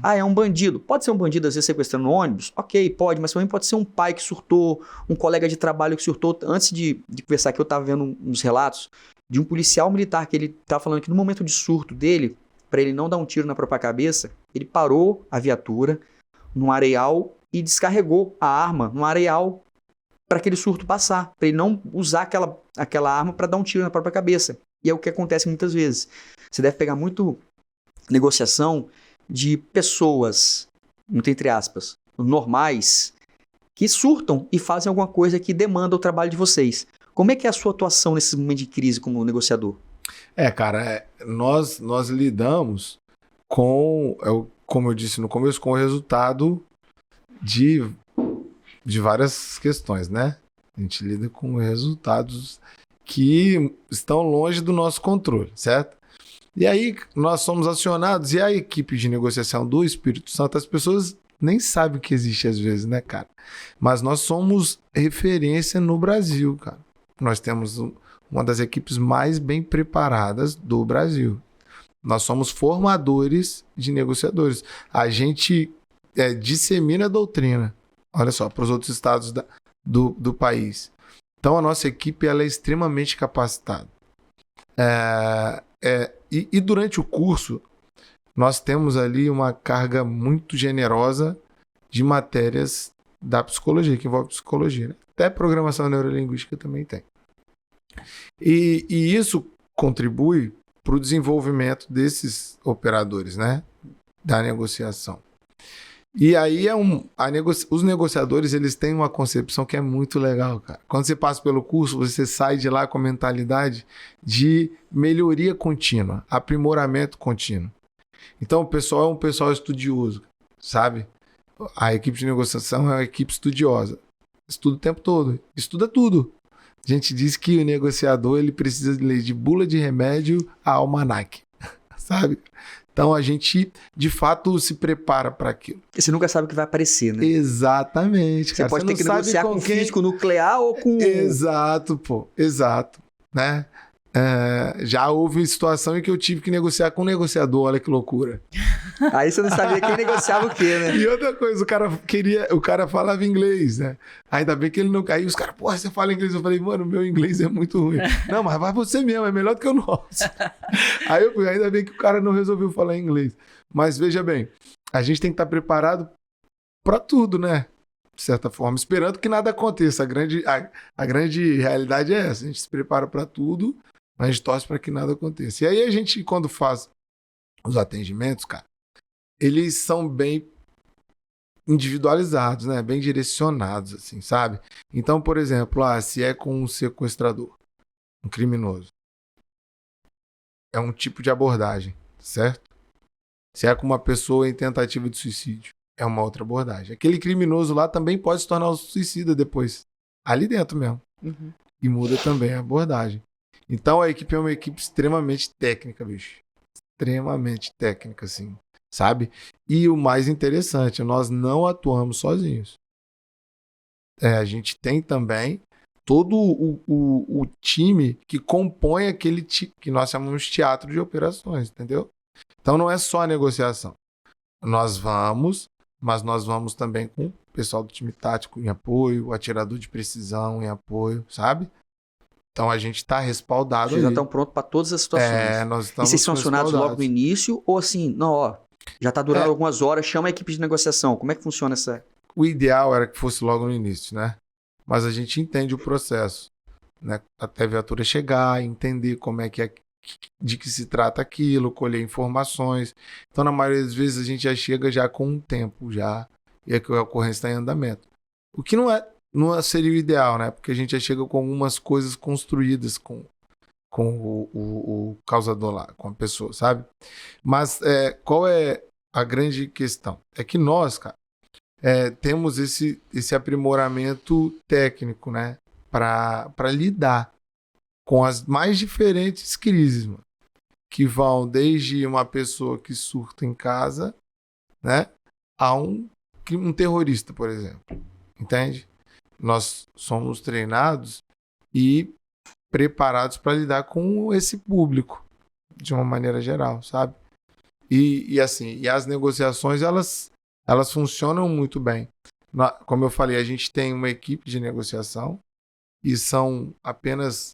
É um bandido. Pode ser um bandido, às vezes, sequestrando um ônibus? Ok, pode, mas também pode ser um pai que surtou, um colega de trabalho que surtou. Antes de conversar aqui, eu estava vendo uns relatos de um policial militar que ele estava falando que no momento de surto dele, para ele não dar um tiro na própria cabeça, ele parou a viatura num areal e descarregou a arma num areal para aquele surto passar, para ele não usar aquela arma para dar um tiro na própria cabeça. E é o que acontece muitas vezes. Você deve pegar muito negociação de pessoas, muito entre aspas, normais, que surtam e fazem alguma coisa que demanda o trabalho de vocês. Como é que é a sua atuação nesse momento de crise como negociador? Cara, nós lidamos com, como eu disse no começo, com o resultado de várias questões, né? A gente lida com resultados que estão longe do nosso controle, certo? E aí nós somos acionados, e a equipe de negociação do Espírito Santo, as pessoas nem sabem que existe às vezes, né, cara? Mas nós somos referência no Brasil, cara. Nós temos uma das equipes mais bem preparadas do Brasil. Nós somos formadores de negociadores. A gente dissemina a doutrina, olha só, para os outros estados do país. Então a nossa equipe ela é extremamente capacitada. E durante o curso, nós temos ali uma carga muito generosa de matérias da psicologia, que envolve psicologia, né? Até programação neurolinguística também tem. E isso contribui para o desenvolvimento desses operadores, né? Da negociação. E aí os negociadores eles têm uma concepção que é muito legal, cara. Quando você passa pelo curso, você sai de lá com a mentalidade de melhoria contínua, aprimoramento contínuo. Então o pessoal é um pessoal estudioso, sabe? A equipe de negociação é uma equipe estudiosa. Estuda o tempo todo, estuda tudo. A gente diz que o negociador ele precisa de bula de remédio a almanaque, sabe? Então a gente, de fato, se prepara para aquilo. Porque você nunca sabe o que vai aparecer, né? Exatamente, cara. Você pode ter que negociar com físico nuclear ou com... Exato, pô. Exato. Né? Já houve situação em que eu tive que negociar com um negociador, olha que loucura. Aí você não sabia quem negociava o quê, né? E outra coisa, o cara falava inglês, né? Ainda bem que ele não... Aí os caras, porra, você fala inglês? Eu falei, mano, meu inglês é muito ruim. Não, mas vai você mesmo, é melhor do que o nosso. Aí ainda bem que o cara não resolveu falar inglês. Mas veja bem, a gente tem que estar preparado para tudo, né? De certa forma, esperando que nada aconteça. A grande realidade é essa, a gente se prepara para tudo, mas a gente torce para que nada aconteça. E aí a gente, quando faz os atendimentos, cara, eles são bem individualizados, né? Bem direcionados, assim, sabe? Então, por exemplo, se é com um sequestrador, um criminoso, é um tipo de abordagem, certo? Se é com uma pessoa em tentativa de suicídio, é uma outra abordagem. Aquele criminoso lá também pode se tornar um suicida depois, ali dentro mesmo. Uhum. E muda também a abordagem. Então, a equipe é uma equipe extremamente técnica, bicho. Extremamente técnica, assim. Sabe? E o mais interessante, nós não atuamos sozinhos. a gente tem também todo o time que compõe aquele que nós chamamos de teatro de operações, entendeu? Então não é só a negociação. Nós vamos, mas nós vamos também com o pessoal do time tático em apoio, o atirador de precisão em apoio, sabe? Então a gente está respaldado. Vocês já estão prontos para todas as situações. Nós estamos e vocês são acionados logo no início? Ou assim, não, ó, já está durando algumas horas, chama a equipe de negociação. Como é que funciona essa... O ideal era que fosse logo no início, né? Mas a gente entende o processo, né? Até a viatura chegar, entender como é que é, de que se trata aquilo, colher informações. Então, na maioria das vezes, a gente já chega já com um tempo já, e a ocorrência está em andamento. O que não seria o ideal, né? Porque a gente já chega com algumas coisas construídas com o causador lá, com a pessoa, sabe? Mas qual é a grande questão? É que nós, cara, temos esse aprimoramento técnico, né? Para lidar com as mais diferentes crises, mano, que vão desde uma pessoa que surta em casa, né? A um terrorista, por exemplo. Entende? Nós somos treinados e preparados para lidar com esse público de uma maneira geral, sabe? E as negociações, elas funcionam muito bem. Como eu falei, a gente tem uma equipe de negociação e são apenas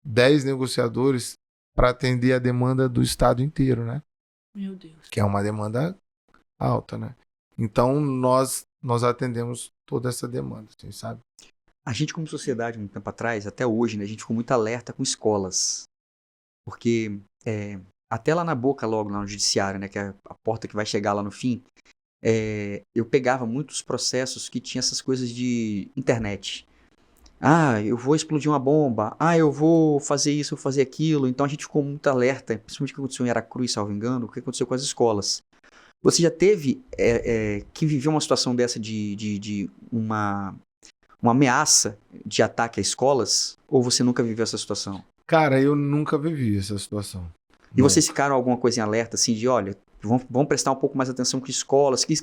10 negociadores para atender a demanda do estado inteiro, né? Meu Deus. Que é uma demanda alta, né? Então, nós atendemos toda essa demanda, assim, sabe? A gente, como sociedade, muito tempo atrás, até hoje, né, a gente ficou muito alerta com escolas. Porque até lá na boca, logo, lá no judiciário, né, que é a porta que vai chegar lá no fim, eu pegava muitos processos que tinham essas coisas de internet. Ah, eu vou explodir uma bomba. Ah, eu vou fazer isso, eu vou fazer aquilo. Então a gente ficou muito alerta, principalmente o que aconteceu em Aracruz, salvo engano, o que aconteceu com as escolas. Você já teve que viver uma situação dessa de uma ameaça de ataque a escolas? Ou você nunca viveu essa situação? Cara, eu nunca vivi essa situação. E vocês ficaram alguma coisa em alerta, assim, de olha, vamos prestar um pouco mais atenção com escolas, que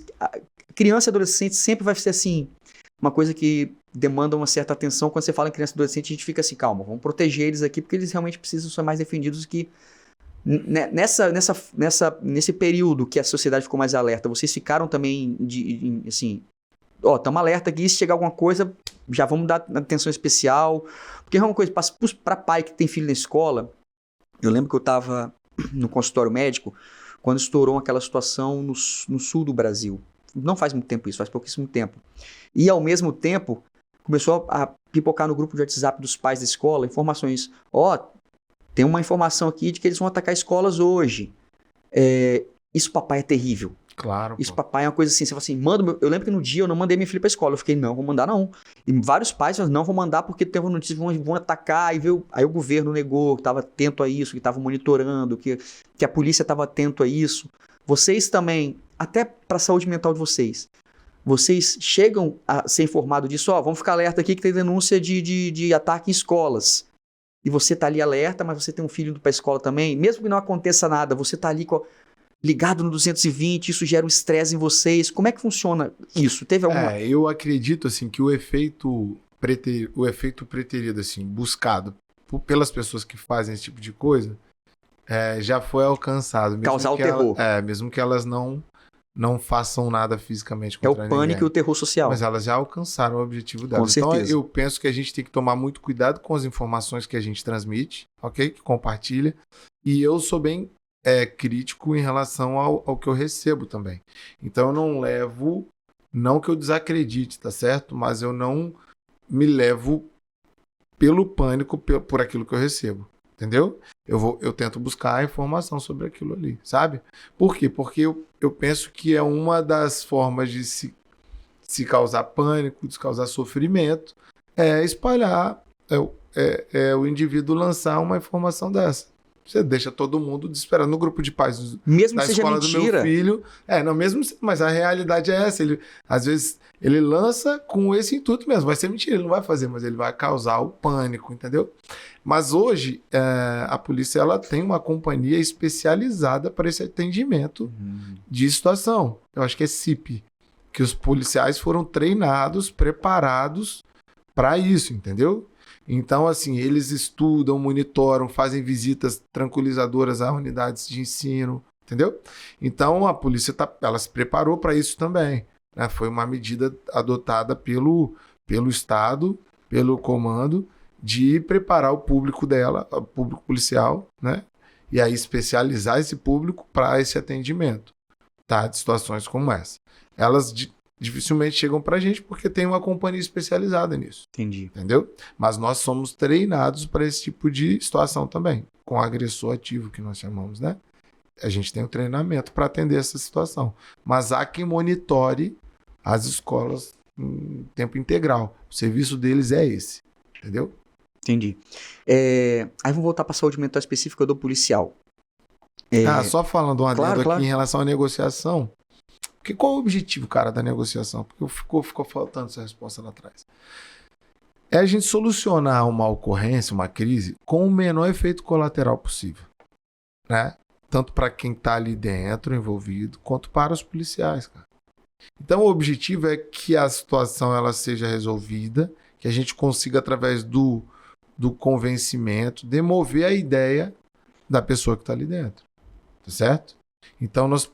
criança e adolescente sempre vai ser assim, uma coisa que demanda uma certa atenção. Quando você fala em criança e adolescente, a gente fica assim, calma, vamos proteger eles aqui, porque eles realmente precisam ser mais defendidos que... Nesse período que a sociedade ficou mais alerta, vocês ficaram também assim, estamos alerta aqui, se chegar alguma coisa, já vamos dar atenção especial, porque é uma coisa, para pai que tem filho na escola, eu lembro que eu estava no consultório médico, quando estourou aquela situação no sul do Brasil, não faz muito tempo isso, faz pouquíssimo tempo, e ao mesmo tempo, começou a pipocar no grupo de WhatsApp dos pais da escola, informações, tem uma informação aqui de que eles vão atacar escolas hoje. Isso, papai, é terrível. Claro. Isso, papai, é uma coisa assim. Você fala assim, manda. Eu lembro que no dia eu não mandei minha filha pra escola. Eu fiquei, não, vou mandar não. E vários pais falaram, não, vou mandar porque tem uma notícia, vão atacar. Aí o governo negou, que estava atento a isso, que estava monitorando, que a polícia estava atento a isso. Vocês também, até para a saúde mental de vocês chegam a ser informados disso, vamos ficar alerta aqui que tem denúncia de ataque em escolas. E você tá ali alerta, mas você tem um filho indo pra escola também, mesmo que não aconteça nada, você tá ali ligado no 220, isso gera um estresse em vocês. Como é que funciona isso? Teve alguma... Eu acredito, assim, que o efeito preterido, assim, buscado pelas pessoas que fazem esse tipo de coisa, já foi alcançado. Causar o terror. Mesmo que elas não façam nada fisicamente contra ninguém. É o pânico e o terror social. Mas elas já alcançaram o objetivo delas. Com certeza. Então, eu penso que a gente tem que tomar muito cuidado com as informações que a gente transmite, ok? Que compartilha. E eu sou bem crítico em relação ao que eu recebo também. Então, eu não levo... Não que eu desacredite, tá certo? Mas eu não me levo pelo pânico por aquilo que eu recebo. Entendeu? Eu tento buscar a informação sobre aquilo ali, sabe? Por quê? Porque eu penso que é uma das formas de se causar pânico, de causar sofrimento, espalhar, o indivíduo lançar uma informação dessa. Você deixa todo mundo desesperado no grupo de pais mesmo da que seja escola mentira. do meu filho. Mas a realidade é essa. Às vezes ele lança com esse intuito mesmo. Vai ser mentira, ele não vai fazer, mas ele vai causar o pânico, entendeu? Mas hoje a polícia ela tem uma companhia especializada para esse atendimento de situação. Eu acho que é CIP, que os policiais foram treinados, preparados para isso, entendeu? Então, assim, eles estudam, monitoram, fazem visitas tranquilizadoras a unidades de ensino, entendeu? Então, a polícia ela se preparou para isso também, né? Foi uma medida adotada pelo Estado, pelo comando, de preparar o público dela, o público policial, né? E aí especializar esse público para esse atendimento, tá? De situações como essa. Elas dificilmente chegam pra gente porque tem uma companhia especializada nisso. Entendi. Entendeu? Mas nós somos treinados para esse tipo de situação também, com agressor ativo, que nós chamamos, né? A gente tem um treinamento para atender essa situação. Mas há quem monitore as escolas em tempo integral. O serviço deles é esse. Entendeu? Entendi. Aí vamos voltar para a saúde mental específica do policial. Só falando um adendo claro. aqui em relação à negociação. Porque qual é o objetivo, cara, da negociação? Porque ficou faltando essa resposta lá atrás. É a gente solucionar uma ocorrência, uma crise, com o menor efeito colateral possível. Né? Tanto para quem está ali dentro, envolvido, quanto para os policiais, cara. Então, o objetivo é que a situação ela seja resolvida, que a gente consiga, através do convencimento, demover a ideia da pessoa que está ali dentro. Tá certo? Então, nós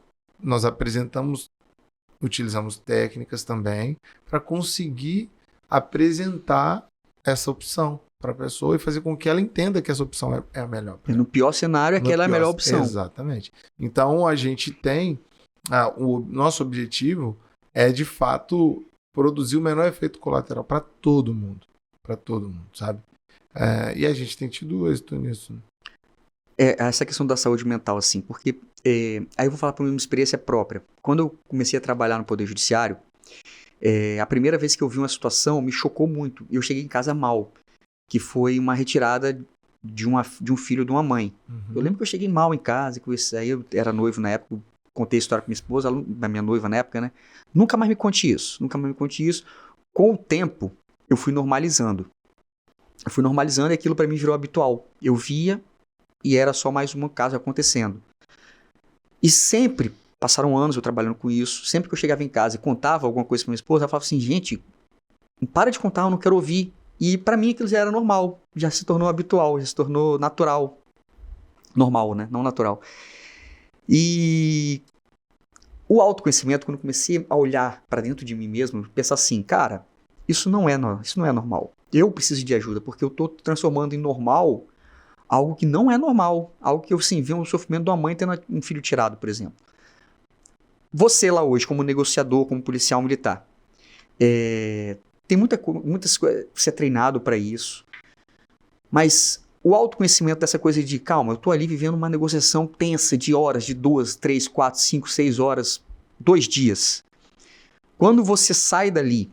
utilizamos técnicas também para conseguir apresentar essa opção para a pessoa e fazer com que ela entenda que essa opção é a melhor. No pior cenário, aquela é a melhor opção. Exatamente. Então, a gente tem... o nosso objetivo é, de fato, produzir o menor efeito colateral para todo mundo. Para todo mundo, sabe? E a gente tem tido êxito nisso. Essa questão da saúde mental, assim, porque... aí eu vou falar por uma experiência própria. Quando eu comecei a trabalhar no Poder Judiciário, a primeira vez que eu vi uma situação me chocou muito. Eu cheguei em casa mal, que foi uma retirada de um filho de uma mãe. Uhum. Eu lembro que eu cheguei mal em casa, aí eu era noivo na época, contei a história pra minha esposa, da minha noiva na época, né? Nunca mais me conte isso. Com o tempo, eu fui normalizando. E aquilo pra mim virou habitual. Eu via e era só mais um caso acontecendo. E sempre, passaram anos eu trabalhando com isso, sempre que eu chegava em casa e contava alguma coisa pra minha esposa, ela falava assim, gente, para de contar, eu não quero ouvir. E pra mim aquilo já era normal, já se tornou habitual, já se tornou natural. Normal, né? Não natural. E o autoconhecimento, quando eu comecei a olhar pra dentro de mim mesmo, pensar assim, cara, isso não é normal. Eu preciso de ajuda, porque eu tô transformando em normal algo que não é normal. Algo que eu, sim, vi um sofrimento de uma mãe tendo um filho tirado, por exemplo. Você lá hoje, como negociador, como policial militar, tem muitas coisas, você é treinado para isso, mas o autoconhecimento dessa coisa de, calma, eu tô ali vivendo uma negociação tensa de horas, de 2, 3, 4, 5, 6 horas, 2 dias. Quando você sai dali,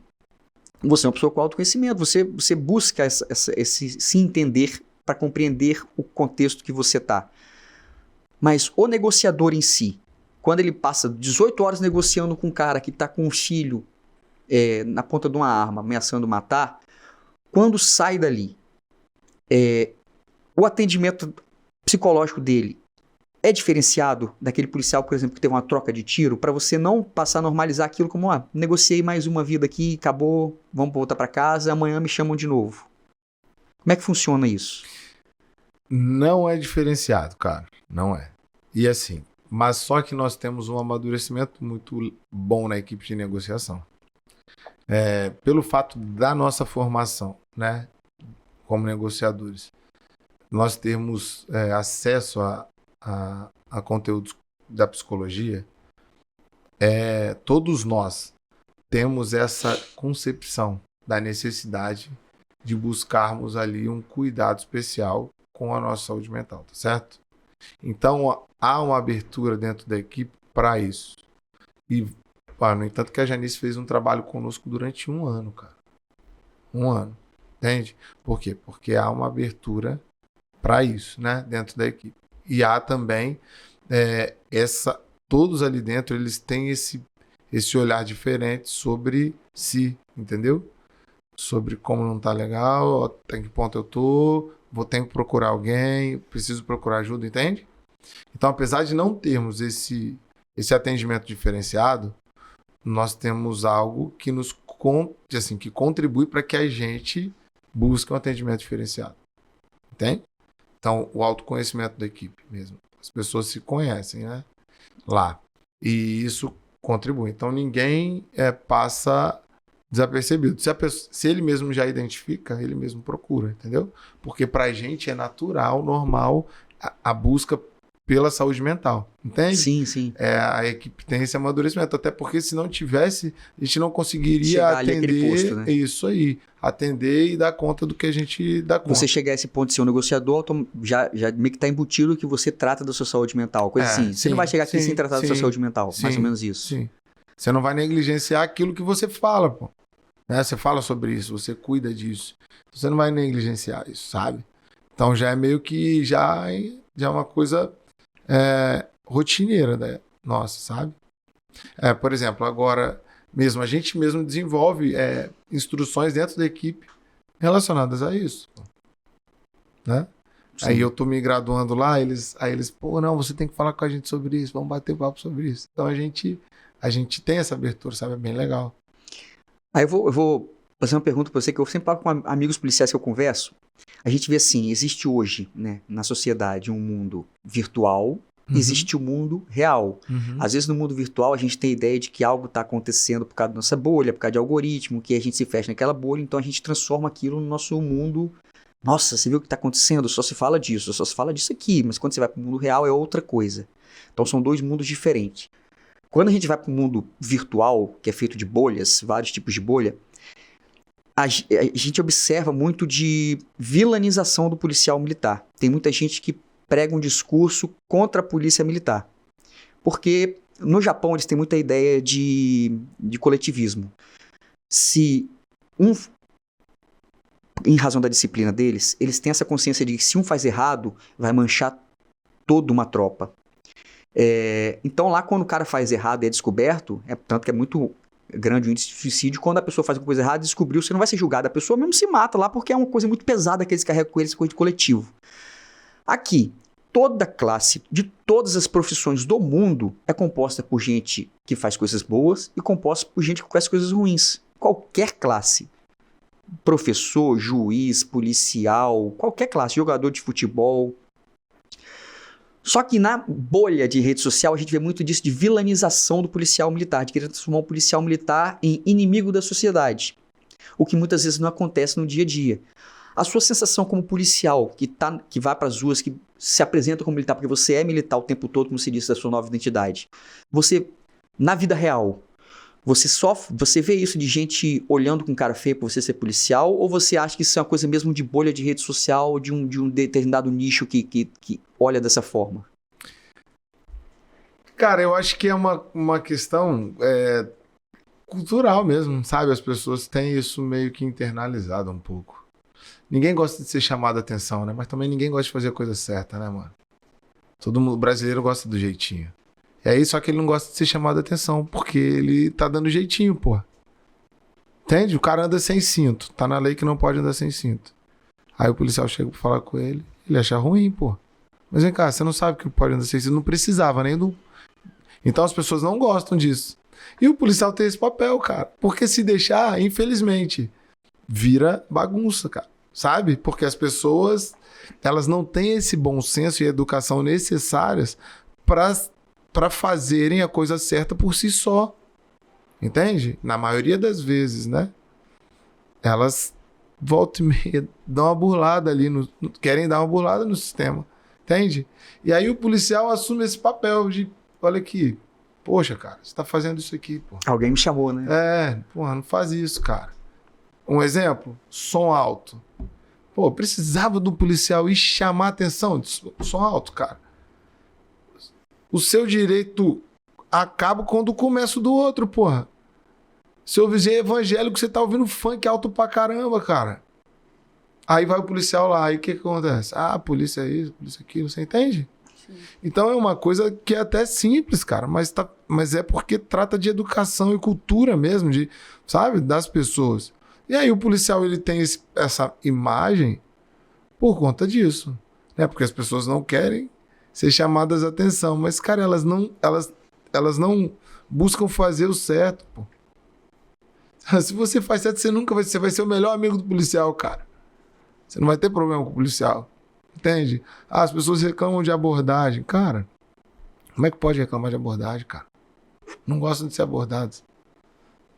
você é uma pessoa com autoconhecimento, você busca esse se entender para compreender o contexto que você está. Mas o negociador em si, quando ele passa 18 horas negociando com um cara que está com um filho na ponta de uma arma, ameaçando matar, quando sai dali, o atendimento psicológico dele é diferenciado daquele policial, por exemplo, que teve uma troca de tiro, para você não passar a normalizar aquilo como, negociei mais uma vida aqui, acabou, vamos voltar para casa, amanhã me chamam de novo. Como é que funciona isso? Não é diferenciado, cara. Não é. E assim, mas só que nós temos um amadurecimento muito bom na equipe de negociação. Pelo fato da nossa formação, né, como negociadores, nós termos acesso a conteúdos da psicologia, todos nós temos essa concepção da necessidade de buscarmos ali um cuidado especial com a nossa saúde mental, tá certo? Então, há uma abertura dentro da equipe para isso. E, no entanto, que a Janice fez um trabalho conosco durante 1 ano, cara. 1 ano, entende? Por quê? Porque há uma abertura para isso, né, dentro da equipe. E há também todos ali dentro, eles têm esse olhar diferente sobre si, entendeu? Sobre como não tá legal, até que ponto eu tô, tenho que procurar alguém, preciso procurar ajuda, entende? Então, apesar de não termos esse atendimento diferenciado, nós temos algo que que contribui para que a gente busque um atendimento diferenciado. Entende? Então, o autoconhecimento da equipe mesmo. As pessoas se conhecem, né? Lá. E isso contribui. Então, ninguém passa desapercebido. Se ele mesmo já identifica, ele mesmo procura, entendeu? Porque pra gente é natural, normal, a busca pela saúde mental, entende? Sim, sim. A equipe tem esse amadurecimento, até porque se não tivesse, a gente não conseguiria chegar ali atender àquele posto, né? Isso aí, atender e dar conta do que a gente dá conta. Você chegar a esse ponto de ser um negociador, já meio que tá embutido que você trata da sua saúde mental, coisa assim. Você não vai chegar aqui sem tratar da sua saúde mental, mais ou menos isso. Sim. Você não vai negligenciar aquilo que você fala, pô. Né? Você fala sobre isso, você cuida disso. Você não vai negligenciar isso, sabe? Então já é meio que já é uma coisa rotineira nossa, sabe? Por exemplo, agora mesmo, a gente mesmo desenvolve instruções dentro da equipe relacionadas a isso. Né? Aí eu tô me graduando lá, aí eles, pô, não, você tem que falar com a gente sobre isso, vamos bater papo sobre isso. Então a gente tem essa abertura, sabe? É bem legal. Aí eu vou fazer uma pergunta para você, que eu sempre falo com amigos policiais que eu converso. A gente vê assim, existe hoje, né, na sociedade, um mundo virtual, existe o mundo real. Às vezes no mundo virtual a gente tem a ideia de que algo está acontecendo por causa da nossa bolha, por causa de algoritmo, que a gente se fecha naquela bolha, então a gente transforma aquilo no nosso mundo. Nossa, você viu o que está acontecendo? Só se fala disso, só se fala disso aqui, mas quando você vai para o mundo real é outra coisa. Então são dois mundos diferentes. Quando a gente vai para o mundo virtual, que é feito de bolhas, vários tipos de bolha, a gente observa muito de vilanização do policial militar. Tem muita gente que prega um discurso contra a polícia militar. Porque no Japão eles têm muita ideia de coletivismo. Em razão da disciplina deles, eles têm essa consciência de que se um faz errado, vai manchar toda uma tropa. Então lá quando o cara faz errado e é descoberto, tanto que é muito grande o índice de suicídio, quando a pessoa faz uma coisa errada, descobriu, você não vai ser julgado, a pessoa mesmo se mata lá porque é uma coisa muito pesada que eles carregam com eles, coisa de coletivo. Aqui, toda classe, de todas as profissões do mundo, é composta por gente que faz coisas boas e composta por gente que faz coisas ruins. Qualquer classe. Professor, juiz, policial, qualquer classe, jogador de futebol. Só que na bolha de rede social a gente vê muito disso de vilanização do policial militar, de querer transformar o policial militar em inimigo da sociedade. O que muitas vezes não acontece no dia a dia. A sua sensação como policial, que vai para as ruas, que se apresenta como militar, porque você é militar o tempo todo, como se disse, da sua nova identidade. Você, na vida real, você vê isso de gente olhando com cara feia por você ser policial, ou você acha que isso é uma coisa mesmo de bolha de rede social, de um determinado nicho que olha dessa forma? Cara, eu acho que é uma questão cultural mesmo, sabe? As pessoas têm isso meio que internalizado um pouco. Ninguém gosta de ser chamado a atenção, né? Mas também ninguém gosta de fazer a coisa certa, né, mano? Todo mundo brasileiro gosta do jeitinho. E aí, só que ele não gosta de ser chamado a atenção, porque ele tá dando jeitinho, pô. Entende? O cara anda sem cinto. Tá na lei que não pode andar sem cinto. Aí o policial chega pra falar com ele, ele acha ruim, pô. Mas vem cá, você não sabe que pode andar sem cinto. Não precisava nem do... Então as pessoas não gostam disso. E o policial tem esse papel, cara. Porque se deixar, infelizmente, vira bagunça, cara. Sabe? Porque as pessoas, elas não têm esse bom senso e educação necessárias para fazerem a coisa certa por si só. Entende? Na maioria das vezes, né? Elas voltam e meia, dão uma burlada ali, querem dar uma burlada no sistema. Entende? E aí o policial assume esse papel de, olha aqui, poxa, cara, você tá fazendo isso aqui, pô. Alguém me chamou, né? Porra, não faz isso, cara. Um exemplo, som alto. Pô, precisava do policial ir chamar a atenção de som alto, cara. O seu direito acaba quando começa o do outro, porra. Se eu viver evangélico, você tá ouvindo funk alto pra caramba, cara. Aí vai o policial lá, aí o que acontece? Ah, polícia é isso, polícia aquilo, você entende? Sim. Então é uma coisa que é até simples, cara, mas é porque trata de educação e cultura mesmo, sabe, das pessoas. E aí o policial, ele tem essa imagem por conta disso, né? Porque as pessoas não querem ser chamadas a atenção, mas, cara, elas não buscam fazer o certo, pô. Se você faz certo, você vai ser o melhor amigo do policial, cara. Você não vai ter problema com o policial. Entende? As pessoas reclamam de abordagem. Cara, como é que pode reclamar de abordagem, cara? Não gostam de ser abordados.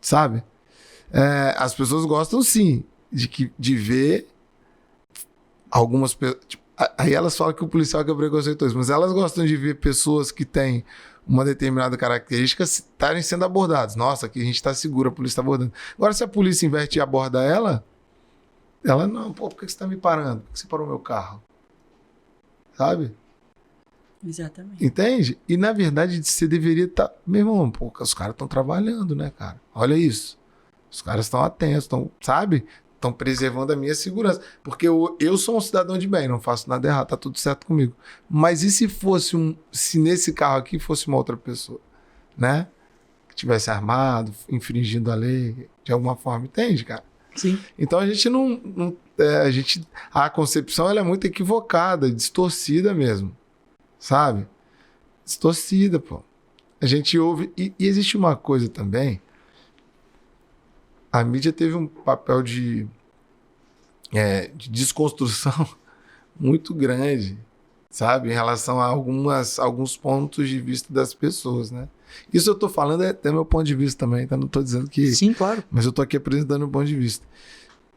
Sabe? As pessoas gostam, sim, de ver algumas pessoas... Tipo, aí elas falam que o policial é preconceituoso, mas elas gostam de ver pessoas que têm uma determinada característica estarem sendo abordadas. Nossa, aqui a gente está seguro, a polícia está abordando. Agora, se a polícia inverte e aborda ela não, pô, por que você está me parando? Por que você parou meu carro? Sabe? Exatamente. Entende? E, na verdade, você deveria estar... Meu irmão, pô, os caras estão trabalhando, né, cara? Olha isso. Os caras estão atentos, sabe? Estão preservando a minha segurança. Porque eu sou um cidadão de bem, não faço nada errado, tá tudo certo comigo. Mas e se nesse carro aqui fosse uma outra pessoa, né? Que tivesse armado, infringindo a lei, de alguma forma, entende, cara? Sim. Então a gente a concepção ela é muito equivocada, distorcida mesmo, sabe? Distorcida, pô. A gente ouve... E existe uma coisa também... A mídia teve um papel de desconstrução muito grande, sabe? Em relação a alguns pontos de vista das pessoas, né? Isso eu tô falando até meu ponto de vista também, tá? Não tô dizendo que... Sim, claro. Mas eu tô aqui apresentando um ponto de vista.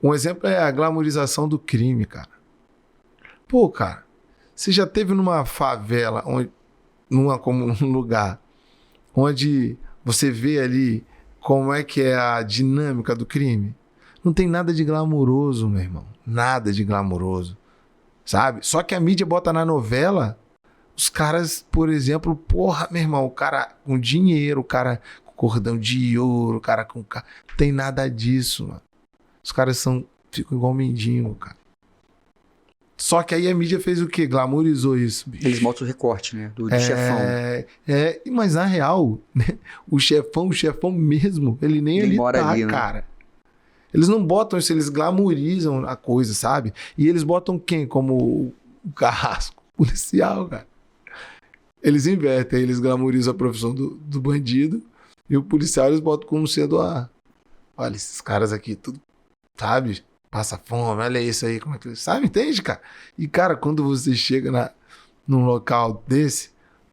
Um exemplo é a glamorização do crime, cara. Pô, cara, você já teve numa favela, num lugar, onde você vê ali como é que é a dinâmica do crime? Não tem nada de glamouroso, meu irmão. Nada de glamouroso. Sabe? Só que a mídia bota na novela os caras, por exemplo, porra, meu irmão, o cara com dinheiro, o cara com cordão de ouro, o cara com... Não tem nada disso, mano. Os caras ficam igual mendigo, cara. Só que aí a mídia fez o quê? Glamourizou isso, bicho. Eles mostram o recorte, né? Do chefão. Mas na real, né, o chefão mesmo, ele nem Ele ali mora tá, ali, né? cara. Eles não botam isso, eles glamourizam a coisa, sabe? E eles botam quem como o carrasco? Policial, cara. Eles invertem, eles glamourizam a profissão do bandido e o policial eles botam como sendo olha, esses caras aqui, tudo, sabe? Passa fome, olha isso aí, como é que... Sabe, entende, cara? E, cara, quando você chega num local desse,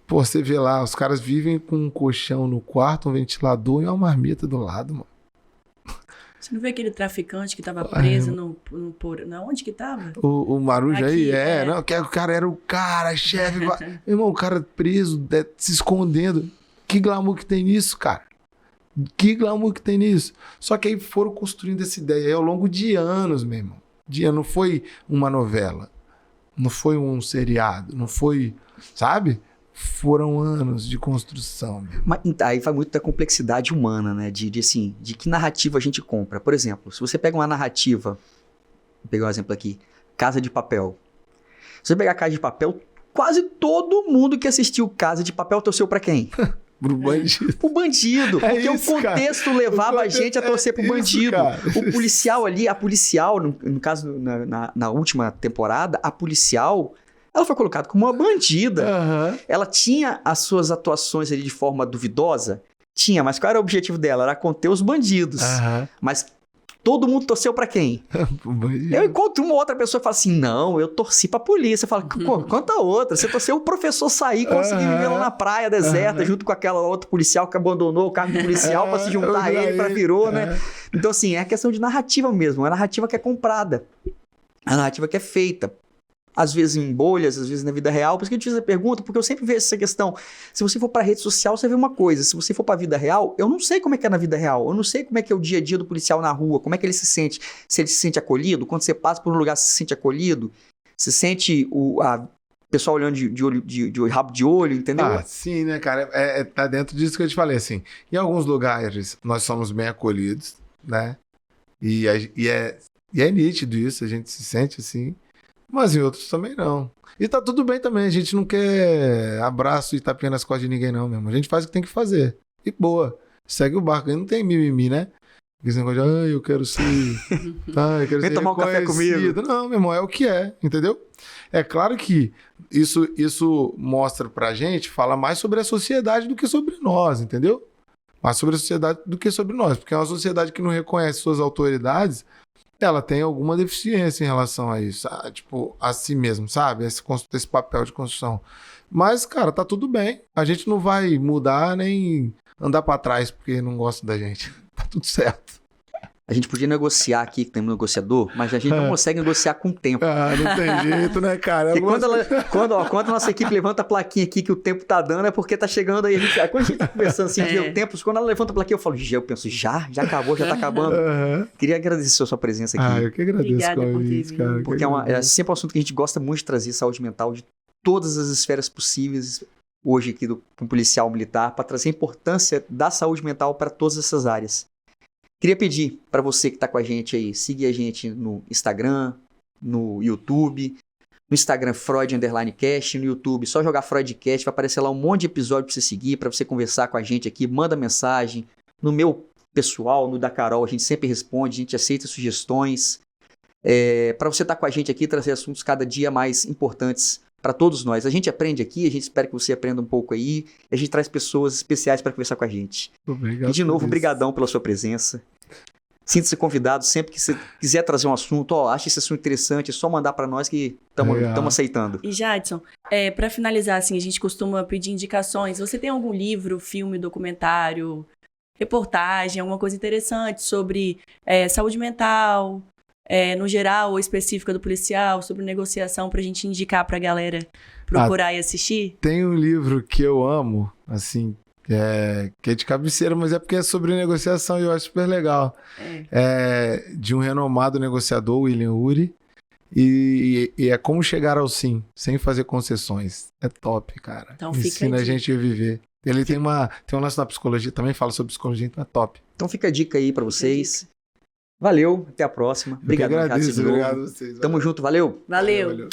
pô, você vê lá, os caras vivem com um colchão no quarto, um ventilador e uma marmita do lado, mano. Você não vê aquele traficante que tava preso na onde que tava? O Maruja Aqui, aí? Não, que o cara era o cara, chefe. Meu irmão, o cara preso, se escondendo. Que glamour que tem nisso, cara? Que glamour que tem nisso? Só que aí foram construindo essa ideia aí ao longo de anos, meu irmão. Não foi uma novela. Não foi um seriado. Não foi, sabe? Foram anos de construção. Mas aí vai muito da complexidade humana, né? De que narrativa a gente compra. Por exemplo, se você pega uma narrativa... Vou pegar um exemplo aqui. Casa de Papel. Se você pegar Casa de Papel, quase todo mundo que assistiu Casa de Papel torceu pra quem? Pro bandido. Pro bandido. Porque isso, o contexto levava a gente a torcer pro bandido. Isso, o policial ali, a policial, no caso, na última temporada, a policial, ela foi colocada como uma bandida. Uhum. Ela tinha as suas atuações ali de forma duvidosa? Tinha, mas qual era o objetivo dela? Era conter os bandidos. Uhum. Mas todo mundo torceu pra quem? Eu encontro uma outra pessoa e falo assim, não, eu torci pra polícia. Eu falo, quanta outra? Você torceu o professor sair e conseguir viver lá na praia deserta, junto com aquela outra policial que abandonou o cargo de policial pra se juntar a ele, pra virou, né? Então, assim, é questão de narrativa mesmo. É a narrativa que é comprada. É a narrativa que é feita. Às vezes em bolhas, às vezes na vida real. Por isso que eu te fiz a pergunta, porque eu sempre vejo essa questão. Se você for pra rede social, você vê uma coisa. Se você for pra vida real, eu não sei como é que é na vida real. Eu não sei como é que é o dia a dia do policial na rua. Como é que ele se sente. Se ele se sente acolhido. Quando você passa por um lugar, você se sente acolhido. Se sente o pessoal olhando de rabo de olho, entendeu? Ah, sim, né, cara? Tá dentro disso que eu te falei, assim. Em alguns lugares, nós somos bem acolhidos, né? E é nítido isso, a gente se sente assim. Mas em outros também não. E tá tudo bem também, a gente não quer abraço e tapinha nas costas de ninguém não, mesmo. A gente faz o que tem que fazer. E boa, segue o barco. Aí não tem mimimi, né? Esse negócio de, eu quero ser... eu quero Vem tomar um café comigo. Não, meu irmão, é o que é, entendeu? É claro que isso mostra pra gente, fala mais sobre a sociedade do que sobre nós, entendeu? mais sobre a sociedade do que sobre nós. Porque é uma sociedade que não reconhece suas autoridades, ela tem alguma deficiência em relação a isso, tipo, a si mesmo, sabe? Esse papel de construção. Mas, cara, tá tudo bem. A gente não vai mudar nem andar pra trás porque não gosta da gente. Tá tudo certo. A gente podia negociar aqui, que tem um negociador, mas a gente não consegue negociar com o tempo. Não tem jeito, né, cara? Porque quando a nossa equipe levanta a plaquinha aqui que o tempo tá dando, é porque tá chegando aí. Quando a gente tá conversando assim, de ver o tempo, quando ela levanta a plaquinha, eu falo, eu penso, já acabou, já tá acabando. Queria agradecer a sua presença aqui. Eu que agradeço. Obrigada por ter vindo. Cara. Porque é sempre um assunto que a gente gosta muito de trazer, saúde mental, de todas as esferas possíveis, hoje aqui do policial militar, para trazer a importância da saúde mental para todas essas áreas. Queria pedir para você que está com a gente aí, seguir a gente no Instagram, no YouTube, no Instagram Freud_Cast, no YouTube só jogar Freudcast, vai aparecer lá um monte de episódio para você seguir, para você conversar com a gente aqui, manda mensagem, no meu pessoal, no da Carol, a gente sempre responde, a gente aceita sugestões, para você estar com a gente aqui, trazer assuntos cada dia mais importantes para todos nós. A gente aprende aqui, a gente espera que você aprenda um pouco aí, a gente traz pessoas especiais para conversar com a gente. Obrigado. E de novo, brigadão pela sua presença. Sinta-se convidado sempre que você quiser trazer um assunto, acha esse assunto interessante, é só mandar para nós que estamos aceitando. E Jadson, para finalizar, assim, a gente costuma pedir indicações. Você tem algum livro, filme, documentário, reportagem, alguma coisa interessante sobre saúde mental, no geral ou específica do policial, sobre negociação, pra gente indicar pra galera procurar e assistir? Tem um livro que eu amo, assim, que é de cabeceira, mas é porque é sobre negociação e eu acho super legal. É de um renomado negociador, William Ury, e é como chegar ao sim, sem fazer concessões. É top, cara. Então ensina a gente a viver. Ele tem um lance na psicologia, também fala sobre psicologia, então é top. Então fica a dica aí pra vocês. Valeu, até a próxima. Obrigado, agradeço, obrigado a vocês. Tamo junto, valeu. Valeu.